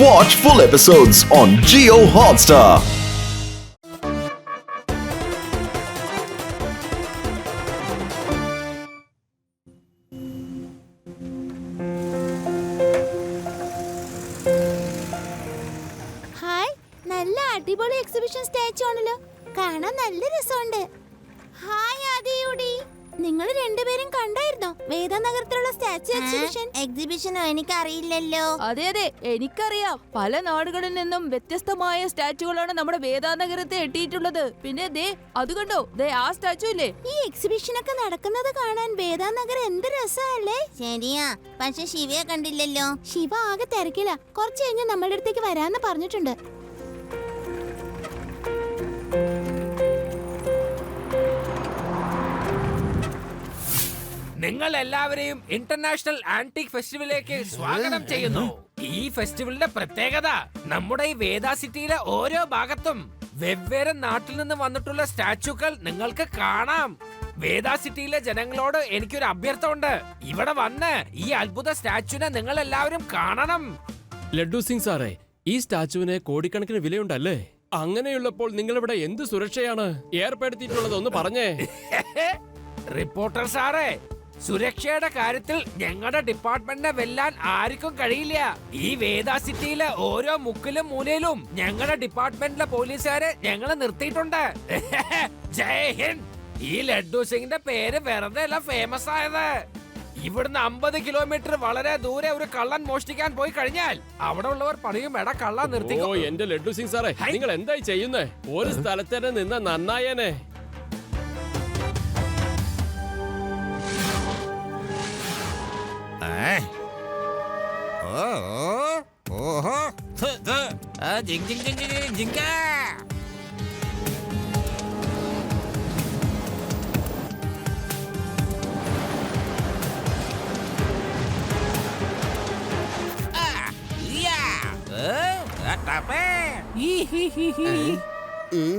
Watch full episodes on Jio Hotstar. Hi, നല്ല അടിപൊളി exhibition statue ആണല്ലോ. കാണാൻ നല്ല രസമുണ്ട്. ഹായ് ആദിയൂടി, നിങ്ങൾ രണ്ടുപേരും കണ്ടായിരുന്നോ വേദനഗരത്തിലുള്ള സ്റ്റാച്ചു എക്സിബിഷനോ? എനിക്കറിയില്ലല്ലോ. അതെ എനിക്കറിയാം. പല നാടുകളിൽ നിന്നും വ്യത്യസ്തമായ സ്റ്റാച്ചുകളാണ് നമ്മുടെ വേദാനഗരത്തെ എത്തിയിട്ടുള്ളത്. പിന്നെ ദേ അത് കണ്ടോ, ദേ ആ സ്റ്റാച്ചു ഇല്ലേ? ഈ എക്സിബിഷനൊക്കെ നടക്കുന്നത് കാണാൻ വേദാനഗരം എന്ത് രസമല്ലേ. ശരിയാ, പക്ഷെ ശിവയെ കണ്ടില്ലല്ലോ. ശിവ ആകെ തിരക്കില്ല. കുറച്ച് കഴിഞ്ഞ് നമ്മുടെ അടുത്തേക്ക് വരാന്ന് പറഞ്ഞിട്ടുണ്ട്. നിങ്ങൾ എല്ലാവരെയും ഇന്റർനാഷണൽ ആന്റിക് ഫെസ്റ്റിവലിലേക്ക് സ്വാഗതം ചെയ്യുന്നു. ഈ ഫെസ്റ്റിവലിന്റെ പ്രത്യേകത നമ്മുടെ ഈ വേദ സിറ്റിയിലെ ഓരോ ഭാഗത്തും വെവ്വേറെ നാട്ടിൽ നിന്ന് വന്നിട്ടുള്ള സ്റ്റാച്ചുക്കൾ നിങ്ങൾക്ക് കാണാം. വേദ സിറ്റിയിലെ ജനങ്ങളോട് എനിക്കൊരു അഭ്യർത്ഥന ഉണ്ട്. ഇവിടെ വന്ന് ഈ അത്ഭുത സ്റ്റാച്ചുവിനെ നിങ്ങൾ എല്ലാവരും കാണണം. ലഡ്ഡു സിംഗ് സാറേ, ഈ സ്റ്റാച്ചുവിന് കോടിക്കണക്കിന് വിലയുണ്ടല്ലേ? അങ്ങനെയുള്ളപ്പോൾ നിങ്ങളിവിടെ എന്ത് സുരക്ഷയാണ് ഏർപ്പെടുത്തിയിട്ടുള്ളത് ഒന്ന് പറഞ്ഞേ. റിപ്പോർട്ടർ സാറേ, സുരക്ഷയുടെ കാര്യത്തിൽ ഞങ്ങളുടെ ഡിപ്പാർട്ട്മെന്റിനെ വെല്ലാൻ ആർക്കും കഴിയില്ല. ഈ വേദ സിറ്റിയിലെ ഓരോ മുക്കിലും മൂലയിലും ഞങ്ങളുടെ ഡിപ്പാർട്ട്മെന്റിലെ പോലീസുകാരെ ഞങ്ങൾ നിർത്തിയിട്ടുണ്ട്. ജയ് ഹിന്ദ്. ഈ ലഡ്ഡു സിംഗിന്റെ പേര് വെറുതെ അല്ല ഫേമസ് ആയത്. ഇവിടുന്ന് 50 കിലോമീറ്റർ വളരെ ദൂരെ ഒരു കള്ളൻ മോഷ്ടിക്കാൻ പോയി കഴിഞ്ഞാൽ അവിടെ ഉള്ളവർ പണിയും എടാ കള്ളൻ നിർത്തി. ഓ എന്റെ ലഡ്ഡു സിംഗ് സാറേ, നിങ്ങൾ എന്തായി ചെയ്യുന്നേ? ഒരു സ്ഥലത്തന്നെ നിന്ന് നന്നായേനെ.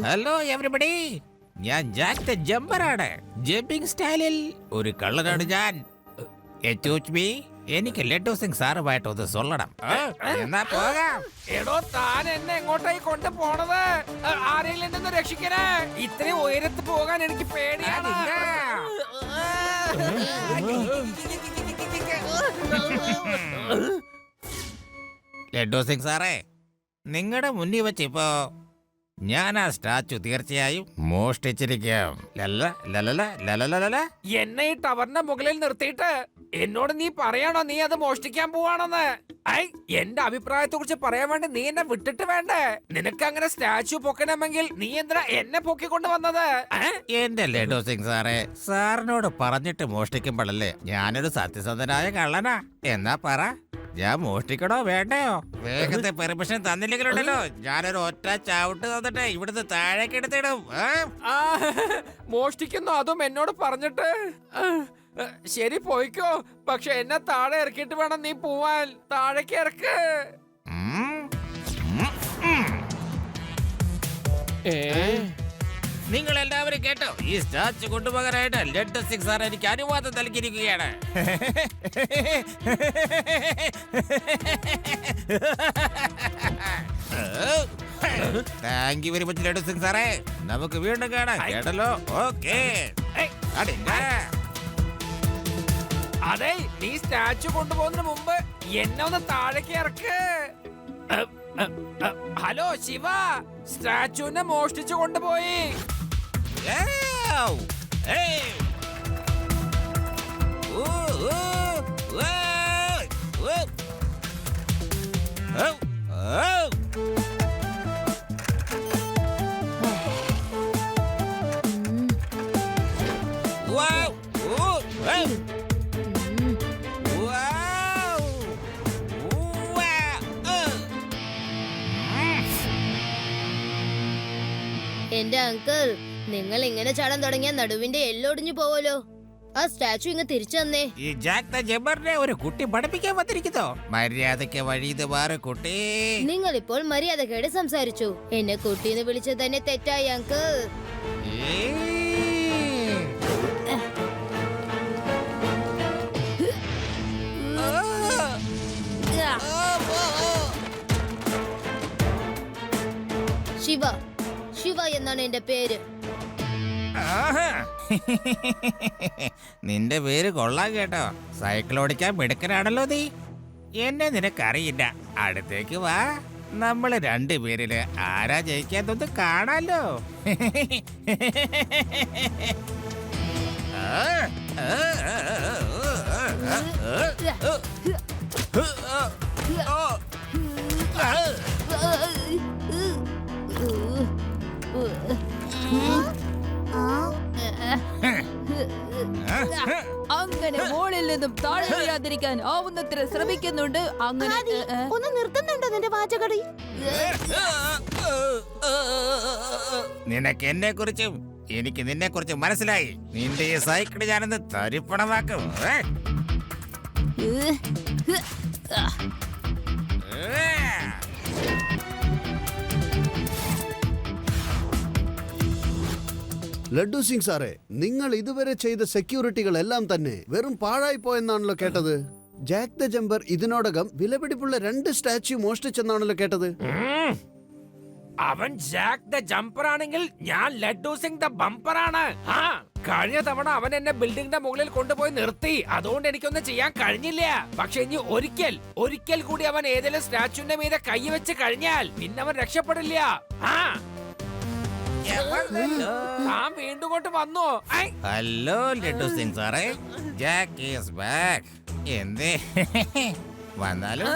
ഹലോ എവരിബഡി, ഞാൻ ജാക്ക് ദ ജമ്പറാണ്. ജമ്പിംഗ് സ്റ്റൈലിൽ ഒരു കള്ളനാണ് ഞാൻ. എനിക്ക് ലഡ്ഡു സിംഗ് സാറുമായിട്ട് ഒന്ന് സൊല്ലണം. എന്നാ പോകാം. എടോ, താൻ എന്നെ എങ്ങോട്ടായി കൊണ്ട് പോണത്? ആരെങ്കിലും എന്നെ രക്ഷിക്കണേ. ഇത്രയും ഉയരത്ത് പോകാൻ എനിക്ക് പേടിയാണ്. ലഡ്ഡു സിംഗ് സാറേ, നിങ്ങളുടെ മുന്നിൽ വെച്ചിപ്പോ ഞാൻ ആ സ്റ്റാച്ചു തീർച്ചയായും മോഷ്ടിച്ചിരിക്കും. എന്നെ ഈ ടവറിന്റെ മുകളിൽ നിർത്തിയിട്ട് എന്നോട് നീ പറയണോ നീ അത് മോഷ്ടിക്കാൻ പോവാണെന്ന്? എന്റെ അഭിപ്രായത്തെ കുറിച്ച് പറയാൻ വേണ്ടി നീ എന്നെ വിട്ടിട്ട് വേണ്ടേ? നിനക്ക് അങ്ങനെ സ്റ്റാച്ചു പൊക്കണമെങ്കിൽ നീ എന്തിനാ എന്നെ പൊക്കിക്കൊണ്ട് വന്നത്? എന്റെ ലഡ്ഡു സിംഗ് സാറേ, സാറിനോട് പറഞ്ഞിട്ട് മോഷ്ടിക്കുമ്പോഴല്ലേ ഞാനൊരു സത്യസന്ധനായ കള്ളനാ. എന്നാ പറ, ഞാൻ മോഷ്ടിക്കണോ വേണ്ടയോ? വേഗത്തെ പെർമിഷൻ തന്നില്ലെങ്കിലുണ്ടല്ലോ ഞാനൊരു ഒറ്റ ചവിട്ട് തന്നിട്ട് ഇവിടുന്ന് താഴേക്ക് എടുത്തിടും. മോഷ്ടിക്കുന്നു, അതും എന്നോട് പറഞ്ഞിട്ട്? ശരി, പോയിക്കോ. പക്ഷെ എന്നെ താഴെ ഇറക്കിയിട്ട് വേണം നീ പോവാൻ. താഴേക്ക് ഇറക്ക്. നിങ്ങൾ എല്ലാവരും കേട്ടോ, ഈ സ്റ്റാച്ചു കൊണ്ടുപോകാനായിട്ട് ലഡ്ഡു സിംഗ് സാർ എനിക്ക് അനുവാദം നൽകിയിരിക്കുകയാണ്. Thank you very much laddu Singh സാറേ. നമുക്ക് വീണ്ടും കാണാം, കേട്ടല്ലോ? ഓക്കേ. അതെ, നീ സ്റ്റാച്ചു കൊണ്ടുപോകുന്നതിന് മുമ്പ് എന്നെ ഒന്ന് താഴേക്ക് ഇറക്ക്. ഹലോ ശിവ, സ്റ്റാച്ചുവിനെ മോഷ്ടിച്ചു കൊണ്ടുപോയി. എന്റെ അങ്കിൾ, നിങ്ങൾ ഇങ്ങനെ ചാടാൻ തുടങ്ങിയ നടുവിന്റെ എല്ലൊടിഞ്ഞു പോവല്ലോ. ആ സ്റ്റാച്ചു ഇങ്ങ് തിരിച്ചു തന്നേ. ഈ ജാക്ക് ദ ജമ്പറിനെ ഒരു കുട്ടി പഠിപ്പിക്കാൻ വന്നിരിക്കുന്നോ? മര്യാദയ്ക്ക് വഴിയത് മാറി കുട്ടി. നിങ്ങൾ ഇപ്പോൾ മര്യാദക്കേട് സംസാരിച്ചു. എന്നെ കുട്ടീന്ന് വിളിച്ചത് തന്നെ തെറ്റായി അങ്കിൾ. ശിവ. ശിവ എന്നാണ് എന്റെ പേര്. ആഹാ. നിന്റെ പേര് കൊള്ളാൻ കേട്ടോ. സൈക്കിൾ ഓടിക്കാൻ മിടുക്കനാണല്ലോ നീ. എന്നെ നിനക്കറിയില്ല. അടുത്തേക്ക് വാ. നമ്മള് രണ്ടുപേരില് ആരാ ജയിക്കാത്തൊന്ന് കാണാലോ. അങ്ങനെ മോളിൽ നിന്നും താഴെ വീഴാതിരിക്കാൻ ആവുന്നത്ര ശ്രമിക്കുന്നുണ്ട്. അങ്ങനെ ആദി, ഒന്ന് നിർത്തുന്നുണ്ടോ നിന്റെ വാചകടി? നിനക്ക് എന്നെ കുറിച്ചും എനിക്ക് നിന്നെ കുറിച്ചും മനസ്സിലായി. നിന്റെ ഈ സൈക്കിൾ ഞാനൊന്ന് തരിപ്പണമാക്കും. ലഡ്ഡു സിംഗ് സാറേ, നിങ്ങൾ ഇതുവരെ ചെയ്ത സെക്യൂരിറ്റികളെല്ലാം തന്നെ വെറും പാഴായി പോയെന്നാണല്ലോ കേട്ടത്. ജാക്ക് ദ ജമ്പർ ഇതിനോടകം വിലപിടിപ്പുള്ള 2 സ്റ്റാച്യു മോഷ്ടിച്ചെന്നാണല്ലോ കേട്ടത്. അവൻ ജാക്ക് ദ ജമ്പർ ആണെങ്കിൽ ഞാൻ ലഡ്ഡു സിംഗ് ദ ബമ്പർ ആണ്. കഴിഞ്ഞ തവണ അവൻ എന്നെ ബിൽഡിംഗിന്റെ മുകളിൽ കൊണ്ടുപോയി നിർത്തി. അതുകൊണ്ട് എനിക്കൊന്നും ചെയ്യാൻ കഴിഞ്ഞില്ല. പക്ഷെ ഇനി ഒരിക്കൽ കൂടി അവൻ ഏതെങ്കിലും സ്റ്റാച്യുവിന്റെ മീതെ കൈ വെച്ച് കഴിഞ്ഞാൽ പിന്നെ അവൻ രക്ഷപ്പെടില്ല. താൻ വീണ്ടും കൊണ്ട് വന്നോ? ഹലോ ലഡ്ഡു സിംഗ് സാറേ, ജാക്ക് ഈസ് ബാക്ക്. എന്തേ വന്നാലും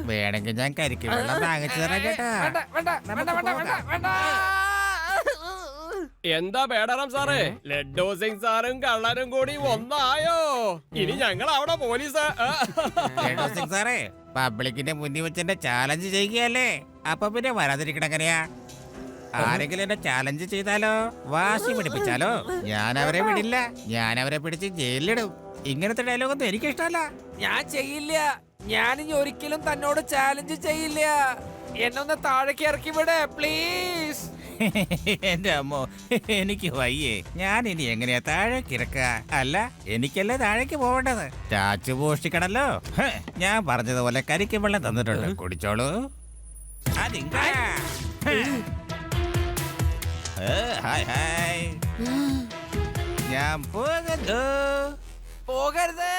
വേണമെങ്കിൽ ഞാൻ കരിക്ക് വെള്ളം വാങ്ങിച്ചു തരാം കേട്ടാ. എന്താ പേടറാം സാറേ, ലഡ്ഡു സിംഗ് സാറും കള്ളനും കൂടി ഒന്നായോ? ഇനി ഞങ്ങൾ അവിടെ പോലീസ്. ലഡ്ഡു സിംഗ് സാറേ, പബ്ലിക്കിന്റെ മുന്നിൽ വെച്ച് എന്നെ ചാലഞ്ച് ചെയ്യുകയല്ലേ. അപ്പൊ പിന്നെ വരാതിരിക്കണം എങ്ങനെയാ? ആരെങ്കിലും എന്നെ ചാലഞ്ച് ചെയ്താലോ, വാശി പിടിപ്പിച്ചാലോ ഞാൻ അവരെ വിടില്ല. ഞാൻ അവരെ പിടിച്ച് ജയിലിലിടും. ഇങ്ങനത്തെ ഡയലോഗൊന്നും എനിക്ക് ഇഷ്ടമല്ല. ഞാൻ ചെയ്യില്ല. ഞാനിനി ഒരിക്കലും തന്നോട് ചാലഞ്ച് ചെയ്യില്ല. എന്നൊന്ന് താഴേക്ക് ഇറക്കി വിട് പ്ലീസ്. എന്റെ അമ്മോ, എനിക്ക് വയ്യേ. ഞാൻ ഇനി എങ്ങനെയാ താഴേക്ക് ഇറക്ക? അല്ല, എനിക്കല്ലേ താഴേക്ക് പോവേണ്ടത്. ചാച്ചു മോഷ്ടിക്കണല്ലോ. ഞാൻ പറഞ്ഞതുപോലെ കരിക്ക് വെള്ളം തന്നിട്ടുണ്ട്, കുടിച്ചോളൂ. ഹായ് ഹായ്, ഞാൻ പോകുന്നു. പോകരുത്.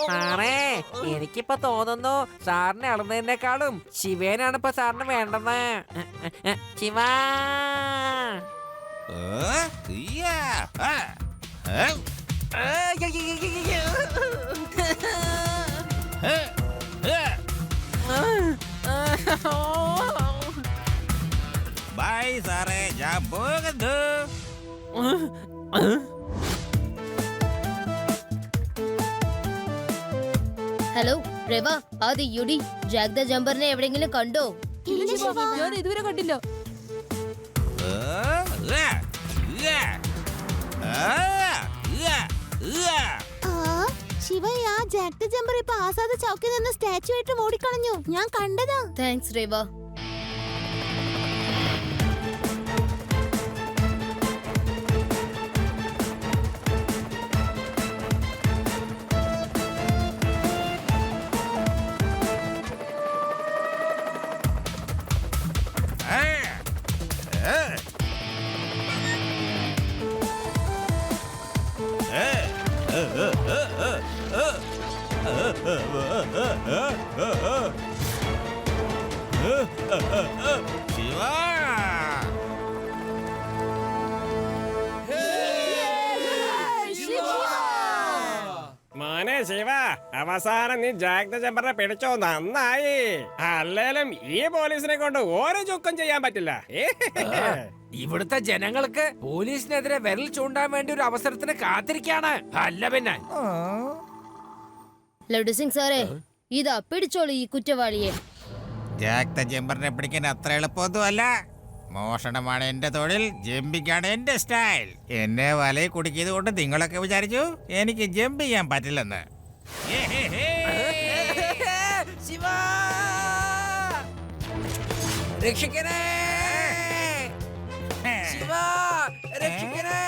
സാറേ, എനിക്കിപ്പോ തോന്നുന്നു സാറിനെ അളന്നതിനേക്കാളും ശിവേനാണ് ഇപ്പൊ സാറിന് വേണ്ടെന്ന്. ശിവ, ബൈ സാറേ, ഞാൻ പോകുന്നു. Hello Reva, Adi, UD, Jack the ജമ്പറിനെ എവിടെയെങ്കിലും കണ്ടോ? ഞാൻ ഇതുവരെ കണ്ടില്ല. ശിവയ്യ, ജാക്ക് ദ ജമ്പർ ഇപ്പൊ ആസാദ് ചൗക്കിൽ നിന്ന് സ്റ്റാച്ചു ആയിട്ട് ഓടിക്കളഞ്ഞു. ഞാൻ കണ്ടതാ. താങ്ക്സ് രവ. ശിവ, മോനെ ശിവ, അവസാനം നീ ജാക്ക് ദ ജമ്പറിനെ പിടിച്ചോ, നന്നായി. അല്ലേലും ഈ പോലീസിനെ കൊണ്ട് ഒരു ചുക്കും ചെയ്യാൻ പറ്റില്ല. ഇവിടുത്തെ ജനങ്ങൾക്ക് പോലീസിനെതിരെ വിരൽ ചൂണ്ടാൻ വേണ്ടി ഒരു അവസരത്തിന് കാത്തിരിക്കാണ്. അല്ല പിന്നെ. ലഡ്ഡു സിംഗ് സാറേ, ഇതാ പിടിച്ചോളൂ ഈ കുറ്റവാളിയെ. ജാക്ക് ദ ജമ്പറിനെ പിടിക്കാൻ അത്ര എളുപ്പമൊന്നുമല്ല. മോഷണമാണ് എന്റെ തൊഴിൽ, ജമ്പിംഗ് ആണ് എന്റെ സ്റ്റൈൽ. എന്നെ വലയിൽ കുടുക്കിയത് കൊണ്ട് നിങ്ങളൊക്കെ വിചാരിച്ചു എനിക്ക് ജമ്പ് ചെയ്യാൻ പറ്റില്ലെന്ന്. ശിവ, രക്ഷിക്കണേ. ശിവ, രക്ഷിക്കണേ.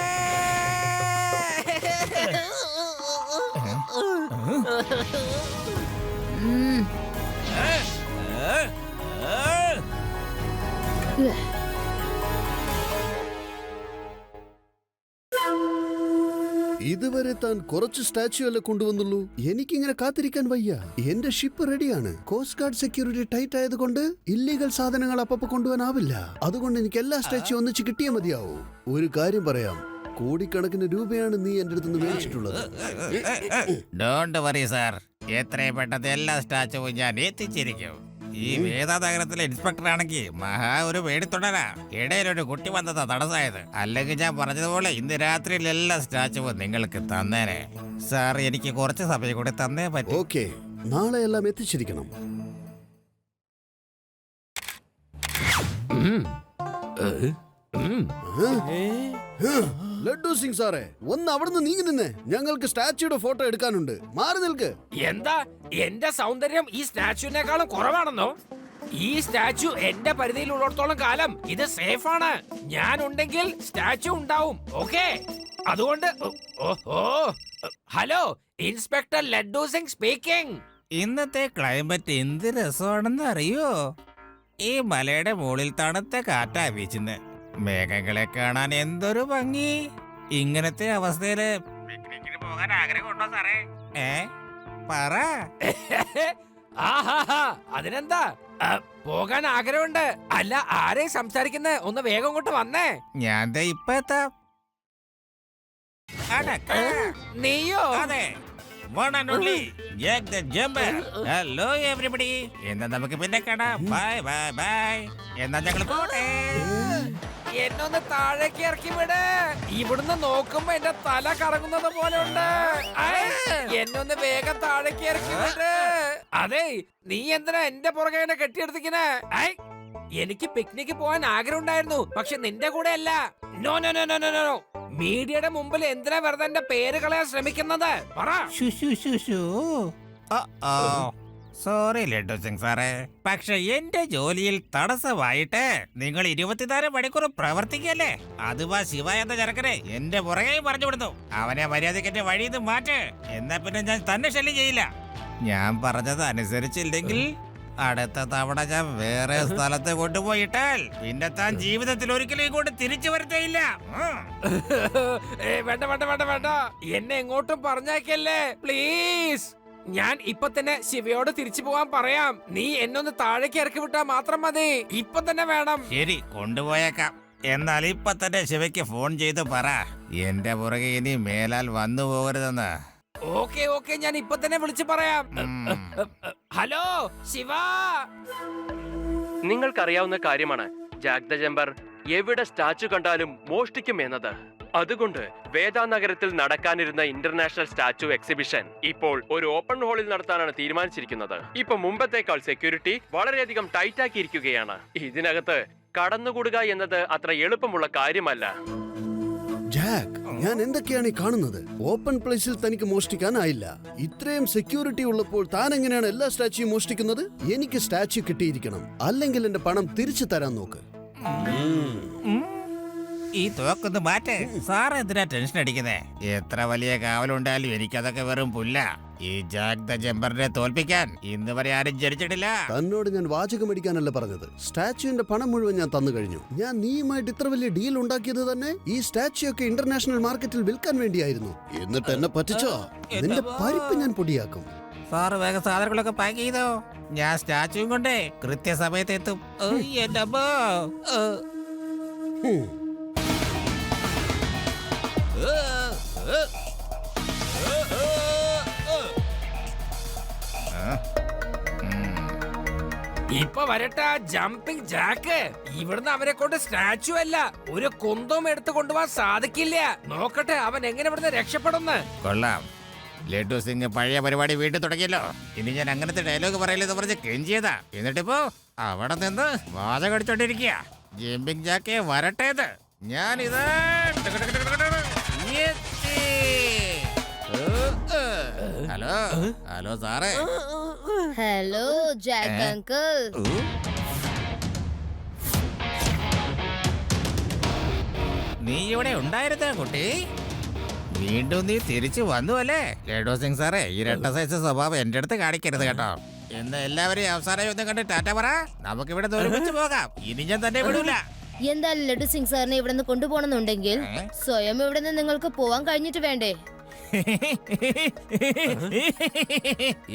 ഇതുവരെ താൻ കുറച്ച് സ്റ്റാച്യു അല്ലേ കൊണ്ടുവന്നുള്ളൂ. എനിക്കിങ്ങനെ കാത്തിരിക്കാൻ വയ്യ. എന്റെ ഷിപ്പ് റെഡിയാണ്. കോസ്റ്റ് ഗാർഡ് സെക്യൂരിറ്റി ടൈറ്റ് ആയതുകൊണ്ട് ഇല്ലീഗൽ സാധനങ്ങൾ അപ്പപ്പോ കൊണ്ടുപോകാനാവില്ല. അതുകൊണ്ട് എനിക്ക് എല്ലാ സ്റ്റാച്യു ഒന്നിച്ച് കിട്ടിയേ മതിയാവും. ഒരു കാര്യം പറയാം, കോടിക്കണക്കിന് രൂപയാണ് നീ എന്റെ അടുത്ത് നിന്ന് മേടിച്ചിട്ടുള്ളത്. ഡോണ്ട് വറി സാർ, എത്രയും പെട്ടെന്ന് എല്ലാ സ്റ്റാച്ചുവും ഞാൻ എത്തിച്ചിരിക്കും. ഈ വേദ നഗരത്തിലെ ഇൻസ്പെക്ടർ ആണെങ്കിൽ മഹാ ഒരു പേടിത്തൊണ്ടനാ. ഇടയിലൊരു കുട്ടി വന്നതാ തടസ്സമായത്. അല്ലെങ്കിൽ ഞാൻ പറഞ്ഞതുപോലെ ഇന്ന് രാത്രിയിൽ എല്ലാ സ്റ്റാച്ചുവും നിങ്ങൾക്ക് തന്നേനെ. സാർ, എനിക്ക് കുറച്ച് സമയം കൂടി തന്നേ പറ്റൂ. ഓക്കെ, നാളെ എല്ലാം എത്തിച്ചിരിക്കണം. ലഡ്ഡു സിംഗ് സാറേ, ഒന്ന് അവിടുന്ന് നീങ്ങി നിന്നേ. ഞങ്ങൾക്ക് സ്റ്റാച്യൂയുടെ ഫോട്ടോ എടുക്കാനുണ്ട്. മാറി നിൽക്ക്. എന്താ എന്റെ സൗന്ദര്യം ഈ സ്റ്റാച്യൂവിനേക്കാളും കുറവാണെന്നോ? ഈ സ്റ്റാച്യു എന്റെ പരിധിയിലുള്ളിടത്തോളം കാലം ഇത് സേഫ് ആണ്. ഞാൻ ഉണ്ടെങ്കിൽ സ്റ്റാച്യു ഉണ്ടാവും. ഓക്കെ, അതുകൊണ്ട് ഓഹോ, hello, inspector laddu Singh speaking. ഇന്നത്തെ ക്ലൈമറ്റ് എന്ത് രസമാണെന്ന് അറിയോ? ഈ മലയുടെ മുകളിൽ തണുത്ത കാറ്റാ വീശുന്നത്. മേഘങ്ങളെ കാണാൻ എന്തൊരു ഭംഗി. ഇങ്ങനത്തെ അവസ്ഥയില് പിക്നിക്കിന് പോകാൻ ആഗ്രഹമുണ്ടോ സാറേ? പറ. ആഹാ, അതിനെന്താ, പോകാൻ ആഗ്രഹമുണ്ട്. അല്ല, ആരെയും സംസാരിക്കുന്നത്? ഒന്ന് വേഗം കൊണ്ട് വന്നേ. ഞാൻ ദേ ഇപ്പൊ എത്താം. നീയോ? അതെ, one and only Jack the Jumper. Hello everybody. എന്നാ നമുക്ക് പിന്നെ കാണാം. Bye bye bye. എന്നാ ഞങ്ങൾ പോട്ടെ. എന്നൊന്ന് താഴേക്ക് ഇറക്കി വിട്. ഇവിടുന്ന് നോക്കുമ്പോ എന്റെ തല കറങ്ങുന്നത് പോലെ ഉണ്ട്. എന്നൊന്ന് വേഗം താഴേക്ക് ഇറക്കി വിട്. അതെ, നീ എന്തിനാ എന്റെ പുറകെ കെട്ടിയെടുത്തിക്കണേ? എനിക്ക് പിക്നിക്ക് പോകാൻ ആഗ്രഹം ഉണ്ടായിരുന്നു, പക്ഷെ നിന്റെ കൂടെ അല്ല. No no no no no no. മീഡിയയുടെ മുമ്പിൽ എന്തിനാ വെറുതെ എന്റെ പേര് കളയാൻ ശ്രമിക്കുന്നത്? പറ. സോറി ലഡ്ഡു സിംഗ് സാറേ, പക്ഷെ എന്റെ ജോലിയിൽ തടസ്സമായിട്ട് നിങ്ങൾ 24 മണിക്കൂർ പ്രവർത്തിക്കല്ലേ. അതുവാ ശിവ എന്ന ചെറുക്കനെ എന്റെ പുറകെ പറഞ്ഞു വിടുന്നു. അവനെ മര്യാദയ്ക്ക് എന്റെ വഴിയിൽ നിന്ന് മാറ്റ്. എന്നാ പിന്നെ ഞാൻ തന്നെ ശല്യം ചെയ്യില്ല. ഞാൻ പറഞ്ഞത് അനുസരിച്ചില്ലെങ്കിൽ അടുത്ത തവണ ഞാൻ വേറെ സ്ഥലത്ത് കൊണ്ടുപോയിട്ടാൽ പിന്നെ താൻ ജീവിതത്തിൽ ഒരിക്കലും ഇങ്ങോട്ട് തിരിച്ചു വരത്തേയില്ല. വേണ്ട വേണ്ട വേണ്ട വേണ്ട, എന്നെ എങ്ങോട്ടും പറഞ്ഞേക്കല്ലേ പ്ലീസ്. ഞാൻ ഇപ്പൊ തന്നെ ശിവയോട് തിരിച്ചു പോവാൻ പറയാം. നീ എന്നൊന്ന് താഴേക്ക് ഇറക്കി വിട്ടാ മാത്രം മതി. ഇപ്പൊ തന്നെ വേണം. ശരി, കൊണ്ടുപോയേക്കാം. എന്നാൽ ഇപ്പൊ തന്നെ ശിവയ്ക്ക് ഫോൺ ചെയ്ത് പറ, എന്റെ പുറകെ ഇനി മേലാൽ വന്നു പോകരുതെന്ന്. ഓക്കെ ഓക്കെ, ഞാൻ ഇപ്പൊ തന്നെ വിളിച്ചു പറയാം. ഹലോ ശിവ. നിങ്ങൾക്കറിയാവുന്ന കാര്യമാണ് ജാക്ക് ദ ജമ്പർ എവിടെ സ്റ്റാച്ചു കണ്ടാലും മോഷ്ടിക്കും എന്നത്. അതുകൊണ്ട് വേദ നഗരത്തിൽ നടക്കാനിരുന്ന ഇന്റർനാഷണൽ സ്റ്റാച്ചു എക്സിബിഷൻ ഇപ്പോൾ ഒരു ഓപ്പൺ ഹാളിൽ നടത്താനാണ് തീരുമാനിച്ചിരിക്കുന്നത്. ഇപ്പൊ മുമ്പത്തേക്കാൾ സെക്യൂരിറ്റി വളരെയധികം ടൈറ്റ് ആക്കിയിരിക്കുകയാണ്. ഇതിനകത്ത് കടന്നുകൂടുക എന്നത് അത്ര എളുപ്പമുള്ള കാര്യമല്ല. ജാക്ക്, ഞാൻ എന്തൊക്കെയാണ് ഈ കാണുന്നത്? ഓപ്പൺ പ്ലേസിൽ തനിക്ക് മോഷ്ടിക്കാനായില്ല. ഇത്രയും സെക്യൂരിറ്റി ഉള്ളപ്പോൾ താൻ എങ്ങനെയാണ് എല്ലാ സ്റ്റാച്യൂയും മോഷ്ടിക്കുന്നത്? എനിക്ക് സ്റ്റാച്യു കിട്ടിയിരിക്കണം, അല്ലെങ്കിൽ എന്റെ പണം തിരിച്ചു തരാൻ നോക്ക്. ഈ തോക്കൊന്ന് മാറ്റ്. സാർ എന്തിനാ ടെൻഷൻ അടിക്കുന്നേ? എത്ര വലിയ കാവലുണ്ടായാലും എനിക്കതൊക്കെ വെറും പുല്ല. ഈ ജാക്ക് ദ ജമ്പറിനെ തോൽപ്പിക്കാൻ ഇന്ന് വരെ ആരും ജനിച്ചിട്ടില്ല. തന്നോട് ഞാൻ വാചകം അടിക്കാനല്ല പറഞ്ഞത്. സ്റ്റാച്യുവിന്റെ പണം മുഴുവൻ ഞാൻ തന്നു കഴിഞ്ഞു. ഞാൻ നീയുമായിട്ട് ഇത്ര വലിയ ഡീൽ ഉണ്ടാക്കിയത് തന്നെ ഈ സ്റ്റാച്യു ഒക്കെ ഇന്റർനാഷണൽ മാർക്കറ്റിൽ വിൽക്കാൻ വേണ്ടിയായിരുന്നു. എന്നിട്ട് എന്നെ പറ്റിച്ചോ? നിന്റെ പരിപ്പ് ഞാൻ പൊടിയാക്കും. സാറ് വേഗം സാധനങ്ങളൊക്കെ പാക്ക് ചെയ്തോ. ഞാൻ സ്റ്റാച്യുവും കൊണ്ടേ കൃത്യസമയത്ത് എത്തും. എന്റെ അമ്മോ. ഇപ്പൊ വരട്ടെ ജമ്പിങ് ജാക്ക്. ഇവിടുന്ന് അവരെ കൊണ്ട് സ്റ്റാച്ചു അല്ല, ഒരു കുന്തവും എടുത്തു കൊണ്ടുപോകാൻ സാധിക്കില്ല. നോക്കട്ടെ അവൻ എങ്ങനെ ഇവിടുന്ന് രക്ഷപ്പെടുന്നു. കൊള്ളാം, ലഡ്ഡു സിംഗ് പഴയ പരിപാടി വീട്ടിൽ തുടങ്ങിയല്ലോ. ഇനി ഞാൻ അങ്ങനത്തെ ഡയലോഗ് പറയില്ലെന്ന് പറഞ്ഞ് കെഞ്ചിയതാ. എന്നിട്ടിപ്പോ അവിടെ നിന്ന് വാചകടിച്ചോണ്ടിരിക്കുക. ജമ്പിങ് ജാക്കെ വരട്ടേത്. ഞാനിത് ഹലോ ഹലോ സാറേ. Hello Jack uncle. നീ ഇവിടെ ഉണ്ടായിരുന്ന കുട്ടി? വീണ്ടും നീ തിരിച്ചു വന്നു അല്ലേ? ലഡു സിംഗ് സാറേ, ഈ ഇരട്ട സൈസ് സ്വഭാവം എന്റെ അടുത്ത് കാണിക്കരുത് കേട്ടോ. എന്ന് എല്ലാവരെയും അവസാനം ഒന്ന് കണ്ട് ടാറ്റ പറ. നമുക്ക് ഇവിടെ ഒരുമിച്ച് പോകാം. ഇനി ഞാൻ തന്നെ വിടൂല. എന്തായാലും ലഡു സിംഗ് സാറിനെ ഇവിടെ നിന്ന് കൊണ്ടുപോകണമെന്നുണ്ടെങ്കിൽ സ്വയം ഇവിടെ നിന്ന് നിങ്ങൾക്ക് പോവാൻ കഴിഞ്ഞിട്ട് വേണ്ടേ?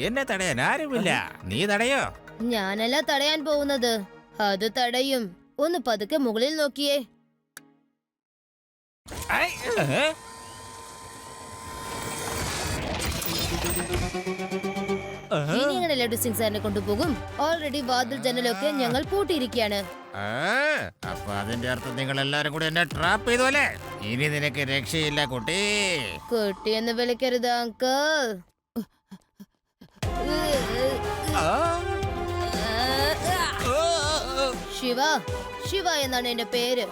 എന്നെ തടയാൻ ആരുമില്ല. നീ തടയോ? ഞാനല്ല തടയാൻ പോകുന്നത്, അത് തടയും. ഒന്ന് പതുക്കെ മുകളിൽ നോക്കിയേ. ഐ, ഇനി എങ്ങനെ ലഡു സിംഗ് സാറിനെ കൊണ്ടുപോകും? ഓൾറെഡി വാതിൽ ജനലൊക്കെ ഞങ്ങൾ പൂട്ടിയിരിക്കുകയാണ്. അപ്പൊ അതിന്റെ അർത്ഥം നിങ്ങൾ എല്ലാരും കൂടി എന്നെ ട്രാപ്പ് ചെയ്തു അല്ലേ? ഇനി നിനക്ക് രക്ഷയില്ല കുട്ടി. കുട്ടിയെന്ന് വിളിക്കരുത് അങ്കിൾ. ശിവ, ശിവ എന്നാണ് എന്റെ പേര്.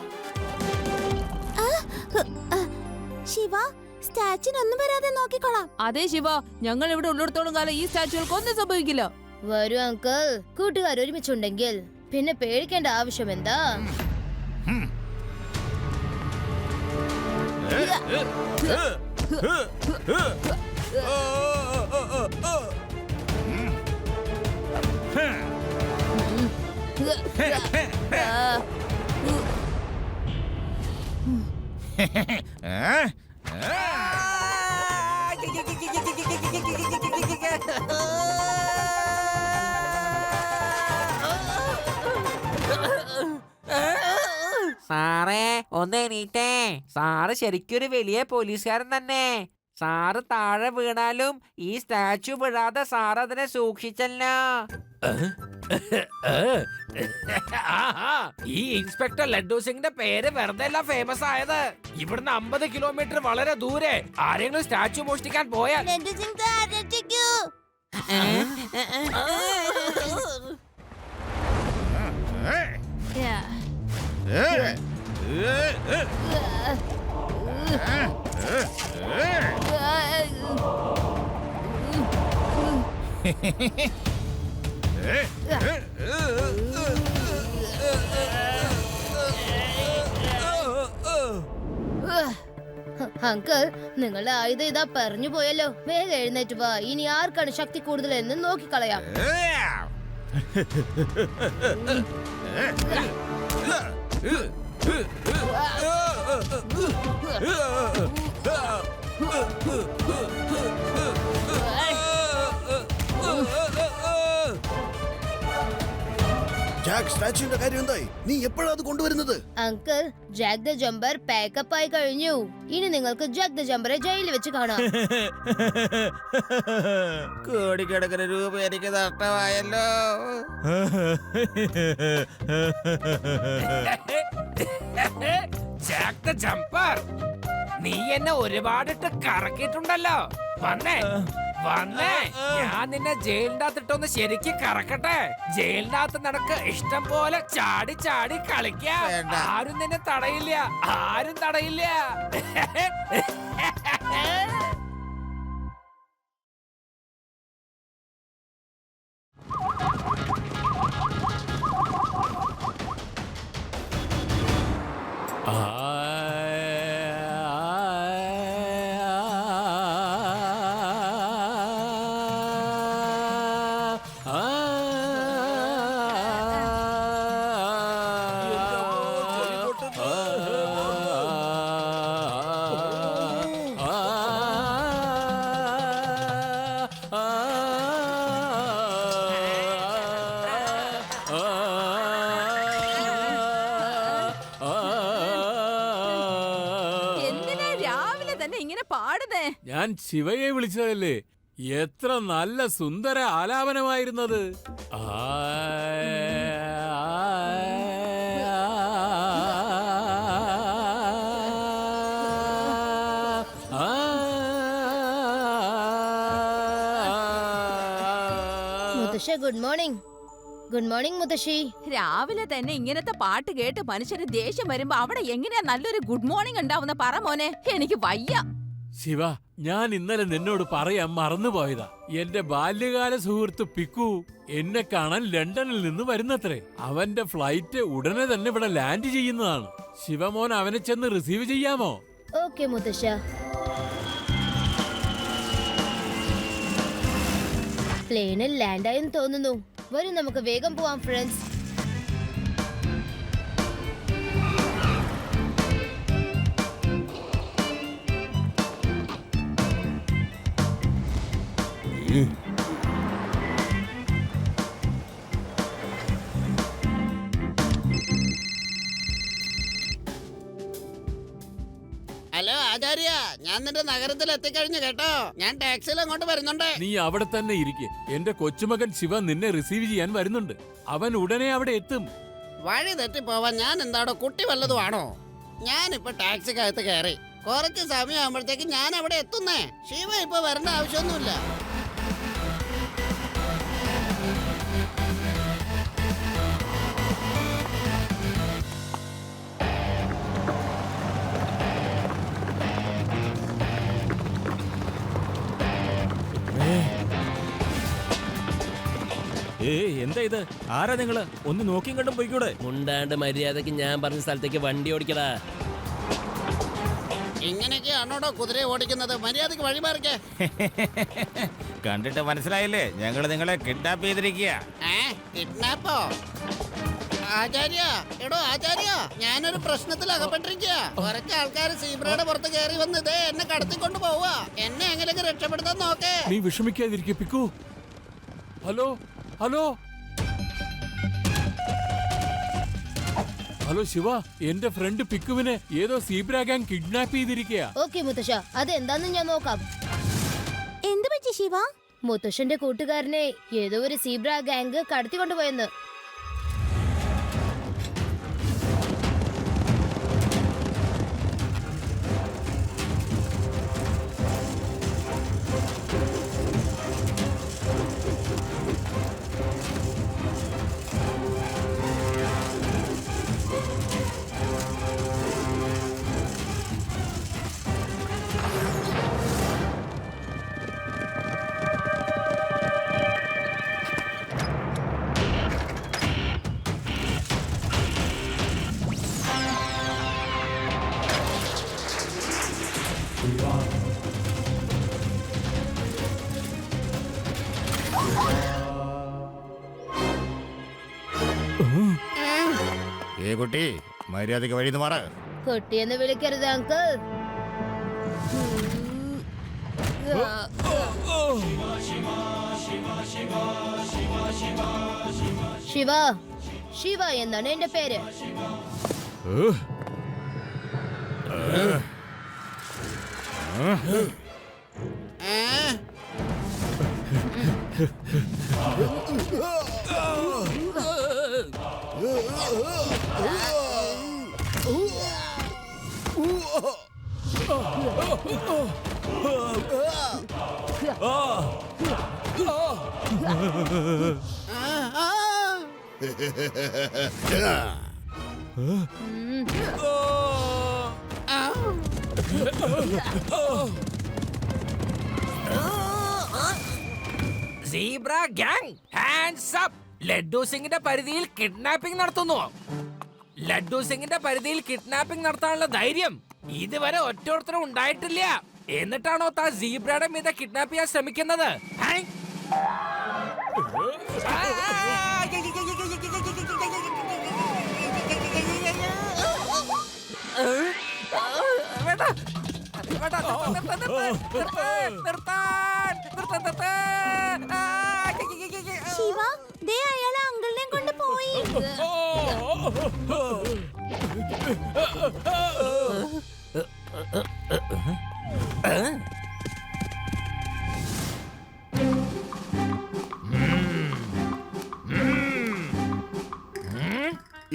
ശിവ, സ്റ്റാച്ചുനൊന്നും വരാതെ നോക്കിക്കോളാം. അതെ ശിവ, ഞങ്ങൾ ഇവിടെ ഉള്ളിടത്തോളം കാലം ഈ സ്റ്റാച്ചുകൾക്ക് ഒന്നും സംഭവിക്കില്ല. വരൂ അങ്കിൾ. കൂട്ടുകാർ ഒരുമിച്ചുണ്ടെങ്കിൽ പിന്നെ പേടിക്കേണ്ട ആവശ്യം എന്താ? സാറേ ഒന്ന് എണീറ്റേ. സാറ് ശരിക്കൊരു വലിയ പോലീസുകാരൻ തന്നെ. സാറ് താഴെ വീണാലും ഈ സ്റ്റാച്ചു വീഴാതെ സാർ അതിനെ സൂക്ഷിച്ചല്ലോ. ആഹാ, ഈ ഇൻസ്പെക്ടർ ലഡ്ഡു സിംഗിന്റെ പേര് വെറുതെ അല്ല ഫേമസ് ആയത്. ഇവിടുന്ന് 50 കിലോമീറ്റർ വളരെ ദൂരെ ആരെങ്കിലും സ്റ്റാച്ചു മോഷ്ടിക്കാൻ പോയാൽ ലഡ്ഡു സിംഗ് സാർ രക്ഷിക്കൂ. അങ്കിൾ, നിങ്ങളുടെ ആയുധം ഇതാ പറഞ്ഞു പോയല്ലോ. വേഗം എഴുന്നേറ്റ് വാ. ഇനി ആർക്കാണ് ശക്തി കൂടുതൽ എന്ന് നോക്കിക്കളയാം. ജാക്ക്, സ്റ്റാച്ചുവിന്റെ കാര്യം എന്തായി? നീ എപ്പോഴാ അത് കൊണ്ടുവരുന്നത്? Uncle, Jack the jumper pack up ആയി കഴിഞ്ഞു. ഇനി നിങ്ങൾക്ക് ജാക്ക് ദ ജമ്പറെ ജയിലിൽ വെച്ച് കാണാം. കോടിക്കണക്കിന് രൂപ എനിക്ക് നഷ്ടമായല്ലോ. ജാക്ക് ദ ജമ്പർ, നീ എന്നെ ഒരുപാടിട്ട് കറക്കിയിട്ടുണ്ടല്ലോ. വന്നേ വന്നേ, ഞാൻ നിന്നെ ജയിലിന്റെ അകത്തിട്ടൊന്ന് ശരിക്കും കറക്കട്ടെ. ജയിലിന്റെ അകത്ത് നിനക്ക് ഇഷ്ടം പോലെ ചാടി ചാടി കളിക്കാം. വേണ്ട. ആരും നിന്നെ തടയില്ല, ആരും തടയില്ല. എന്തിനാ രാവിലെ തന്നെ ഇങ്ങനെ പാടുന്നേ? ഞാൻ ശിവയെ വിളിച്ചതല്ലേ. എത്ര നല്ല സുന്ദര ആലാപനമായിരുന്നത്. മുത്തശ്ശ, ഗുഡ് മോർണിംഗ്. ഗുഡ് മോർണിംഗ് മുത്തശ്ശി. രാവിലെ തന്നെ ഇങ്ങനത്തെ പാട്ട് കേട്ട് മനുഷ്യന് ദേഷ്യം വരുമ്പോ അവിടെ എങ്ങനെയാ നല്ലൊരു ഗുഡ് മോർണിംഗ് ഉണ്ടാവുന്ന പറ മോനെ. എനിക്ക് വയ്യ. ശിവ, ഞാൻ ഇന്നലെ നിന്നോട് പറയാൻ മറന്നുപോയതാ. എന്റെ ബാല്യകാല സുഹൃത്ത് പിക്കു എന്നെ കാണാൻ ലണ്ടനിൽ നിന്ന് വരുന്നത്രേ. അവന്റെ ഫ്ലൈറ്റ് ഉടനെ തന്നെ ഇവിടെ ലാൻഡ് ചെയ്യുന്നതാണ്. ശിവമോൻ അവനെ ചെന്ന് റിസീവ് ചെയ്യാമോ? ഓക്കെ മുത്തശ്ശ. പ്ലെയിനിൽ ലാൻഡായെന്ന് തോന്നുന്നു. വരും നമുക്ക് വേഗം പോവാം ഫ്രണ്ട്സ്. ഹലോ ആചാര്യ, ഞാൻ നിന്റെ നഗരത്തിൽ എത്തിക്കഴിഞ്ഞു കേട്ടോ. ഞാൻ ടാക്സിയിൽ അങ്ങോട്ട് വരുന്നുണ്ട്. നീ അവിടെ തന്നെ ഇരിക്കെ. എന്റെ കൊച്ചുമകൻ ശിവ നിന്നെ റിസീവ് ചെയ്യാൻ വരുന്നുണ്ട്. അവൻ ഉടനെ അവിടെ എത്തും. വഴി തെറ്റിപ്പോവാൻ ഞാൻ എന്താണോ കുട്ടി വല്ലതുമാണോ? ഞാനിപ്പോ ടാക്സിക്കകത്ത് കയറി കുറച്ച് സമയമാകുമ്പോഴത്തേക്ക് ഞാൻ അവിടെ എത്തുന്നേ. ശിവ ഇപ്പൊ വരേണ്ട ആവശ്യമൊന്നുമില്ല. എന്താ ഇത്? ആരാ നിങ്ങള്? ഒന്ന് നോക്കിയും കണ്ടും പോയിക്കൂടെ? മുണ്ടാണ്ട് മര്യാദക്ക് ഞാൻ പറഞ്ഞ സ്ഥലത്തേക്ക് വണ്ടി ഓടിക്കടാ. ഇങ്ങനെയൊക്കെയാണോടോ കുതിരയെ ഓടിക്കുന്നത്? മര്യാദക്ക് വഴി മാറിക്കേ. കണ്ടിട്ട് മനസ്സിലായില്ലേ? ഞങ്ങൾ നിങ്ങളെ കിഡ്നാപ്പ് ചെയ്തിരിക്കുക. കിഡ്നാപ്പോ? ആചാര്യ, എടോ ആചാര്യ, ഞാനൊരു പ്രശ്നത്തിൽ അകപ്പെട്ടിരിക്കുക. കുറച്ച് ആൾക്കാർ സീബ്രയുടെ പുറത്ത് കയറി വന്ന് ഇതേ എന്നെ കടത്തിക്കൊണ്ട് പോവാ. എന്നെ എങ്ങനെയൊക്കെ രക്ഷപ്പെടുത്താൻ നോക്കേ. നീ വിഷമിക്കാതിരിക്കെ പിക്കു. ഹലോ ഹലോ ഹലോ ശിവ, എന്റെ ഫ്രണ്ട് പിക്കുവിനെ ഏതോ സീബ്ര ഗാങ് കിഡ്നാപ്പ് ചെയ്തിരിക്കുക. ഓക്കെ മുത്തശ്ശ, അതെന്താന്ന് ഞാൻ നോക്കാം. എന്ത് പറ്റി ശിവ? മുത്തശ്ശന്റെ കൂട്ടുകാരനെ ഏതോ ഒരു സീബ്ര ഗാങ് കടത്തിക്കൊണ്ടുപോയെന്ന്. കുട്ടി, മര്യാദക്ക് വഴി മാറ. കുട്ടിയെന്ന് വിളിക്കരുത് അങ്കിൾ. ശിവ, ശിവ എന്നാണ് എന്റെ പേര്. Zebra gang hands up. Laddu സിംഗിന്റെ പരിധിയിൽ കിഡ്നാപ്പിംഗ് നടത്തുന്നു. ലഡ്ഡു സിംഗിന്റെ പരിധിയിൽ കിഡ്നാപ്പിംഗ് നടത്താനുള്ള ധൈര്യം ഇതുവരെ ഒറ്റോരുത്തരും ഉണ്ടായിട്ടില്ല. എന്നിട്ടാണോ താ സീബ്രയുടെ മീത കിഡ്നാപ്പ് ചെയ്യാൻ ശ്രമിക്കുന്നത്? ശിവ, ദേ അയാൾ അങ്കിളിനെ കൊണ്ട് പോയി.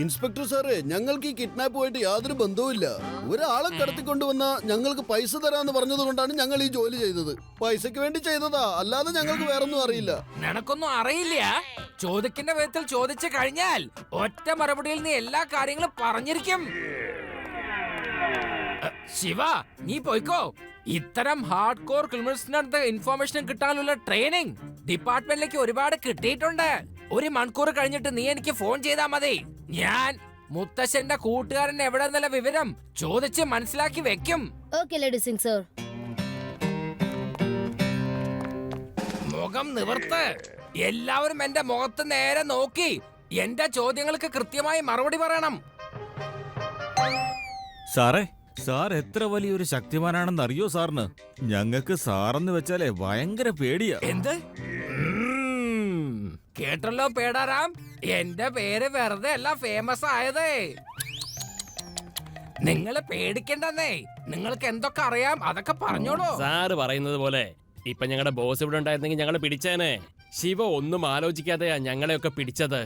ഇൻസ്പെക്ടർ സാറേ, ഞങ്ങൾക്ക് ഈ കിഡ്നാപ്പുമായിട്ട് യാതൊരു ബന്ധവുമില്ല. ഒരാളെ കടത്തിക്കൊണ്ടുവന്ന ഞങ്ങൾക്ക് പൈസ തരാന്ന് പറഞ്ഞത് കൊണ്ടാണ് ഞങ്ങൾ ഈ ജോലി ചെയ്തത്. പൈസക്ക് വേണ്ടി ചെയ്തതാ, അല്ലാതെ ഞങ്ങൾക്ക് വേറൊന്നും അറിയില്ല. നിനക്കൊന്നും അറിയില്ല? ചോദിക്കുന്ന വിധത്തിൽ ചോദിച്ചു കഴിഞ്ഞാൽ ഒറ്റ മറുപടിയിൽ നീ എല്ലാ കാര്യങ്ങളും പറഞ്ഞിരിക്കും. ശിവ, നീ പോയിക്കോ. ഇത്തരം ഹാർഡ് കോർ ക്രിമിനൽസിനടുത്ത് ഇൻഫോർമേഷൻ കിട്ടാനുള്ള ട്രെയിനിങ് ഡിപ്പാർട്ട്മെന്റിലേക്ക് ഒരുപാട് കിട്ടിയിട്ടുണ്ട്. 1 മണിക്കൂർ കഴിഞ്ഞിട്ട് നീ എനിക്ക് ഫോൺ ചെയ്താ മതി. ഞാൻ മുത്തശ്ശന്റെ കൂട്ടുകാരൻ എവിടെ നിന്നുള്ള വിവരം ചോദിച്ച് മനസ്സിലാക്കി വെക്കും. Okay laddu Singh sir. മുഖം നിവർത്ത്. എല്ലാവരും എന്റെ മുഖത്ത് നേരെ നോക്കി എന്റെ ചോദ്യങ്ങൾക്ക് കൃത്യമായി മറുപടി പറയണം. സാറേ, സാർ എത്ര വലിയൊരു ശക്തിമാനാണെന്ന് അറിയോ സാറിന്? ഞങ്ങൾക്ക് സാറെന്ന് വെച്ചാലേ ഭയങ്കര പേടിയാ. എന്ത്? കേട്ടല്ലോ പേടാറാം, എന്റെ പേര് വെറുതെ അല്ല ഫേമസ് ആയതേ. നിങ്ങള് പേടിക്കണ്ടെന്നേ. നിങ്ങൾക്ക് എന്തൊക്കെ അറിയാം അതൊക്കെ പറഞ്ഞോളൂ. സാറ് പറയുന്നത് പോലെ ഇപ്പൊ ഞങ്ങളുടെ ബോസ് ഇവിടെ ഉണ്ടായിരുന്നെങ്കിൽ ഞങ്ങളെ പിടിച്ചേനെ. ശിവ ഒന്നും ആലോചിക്കാതെയാ ഞങ്ങളെയൊക്കെ പിടിച്ചത്.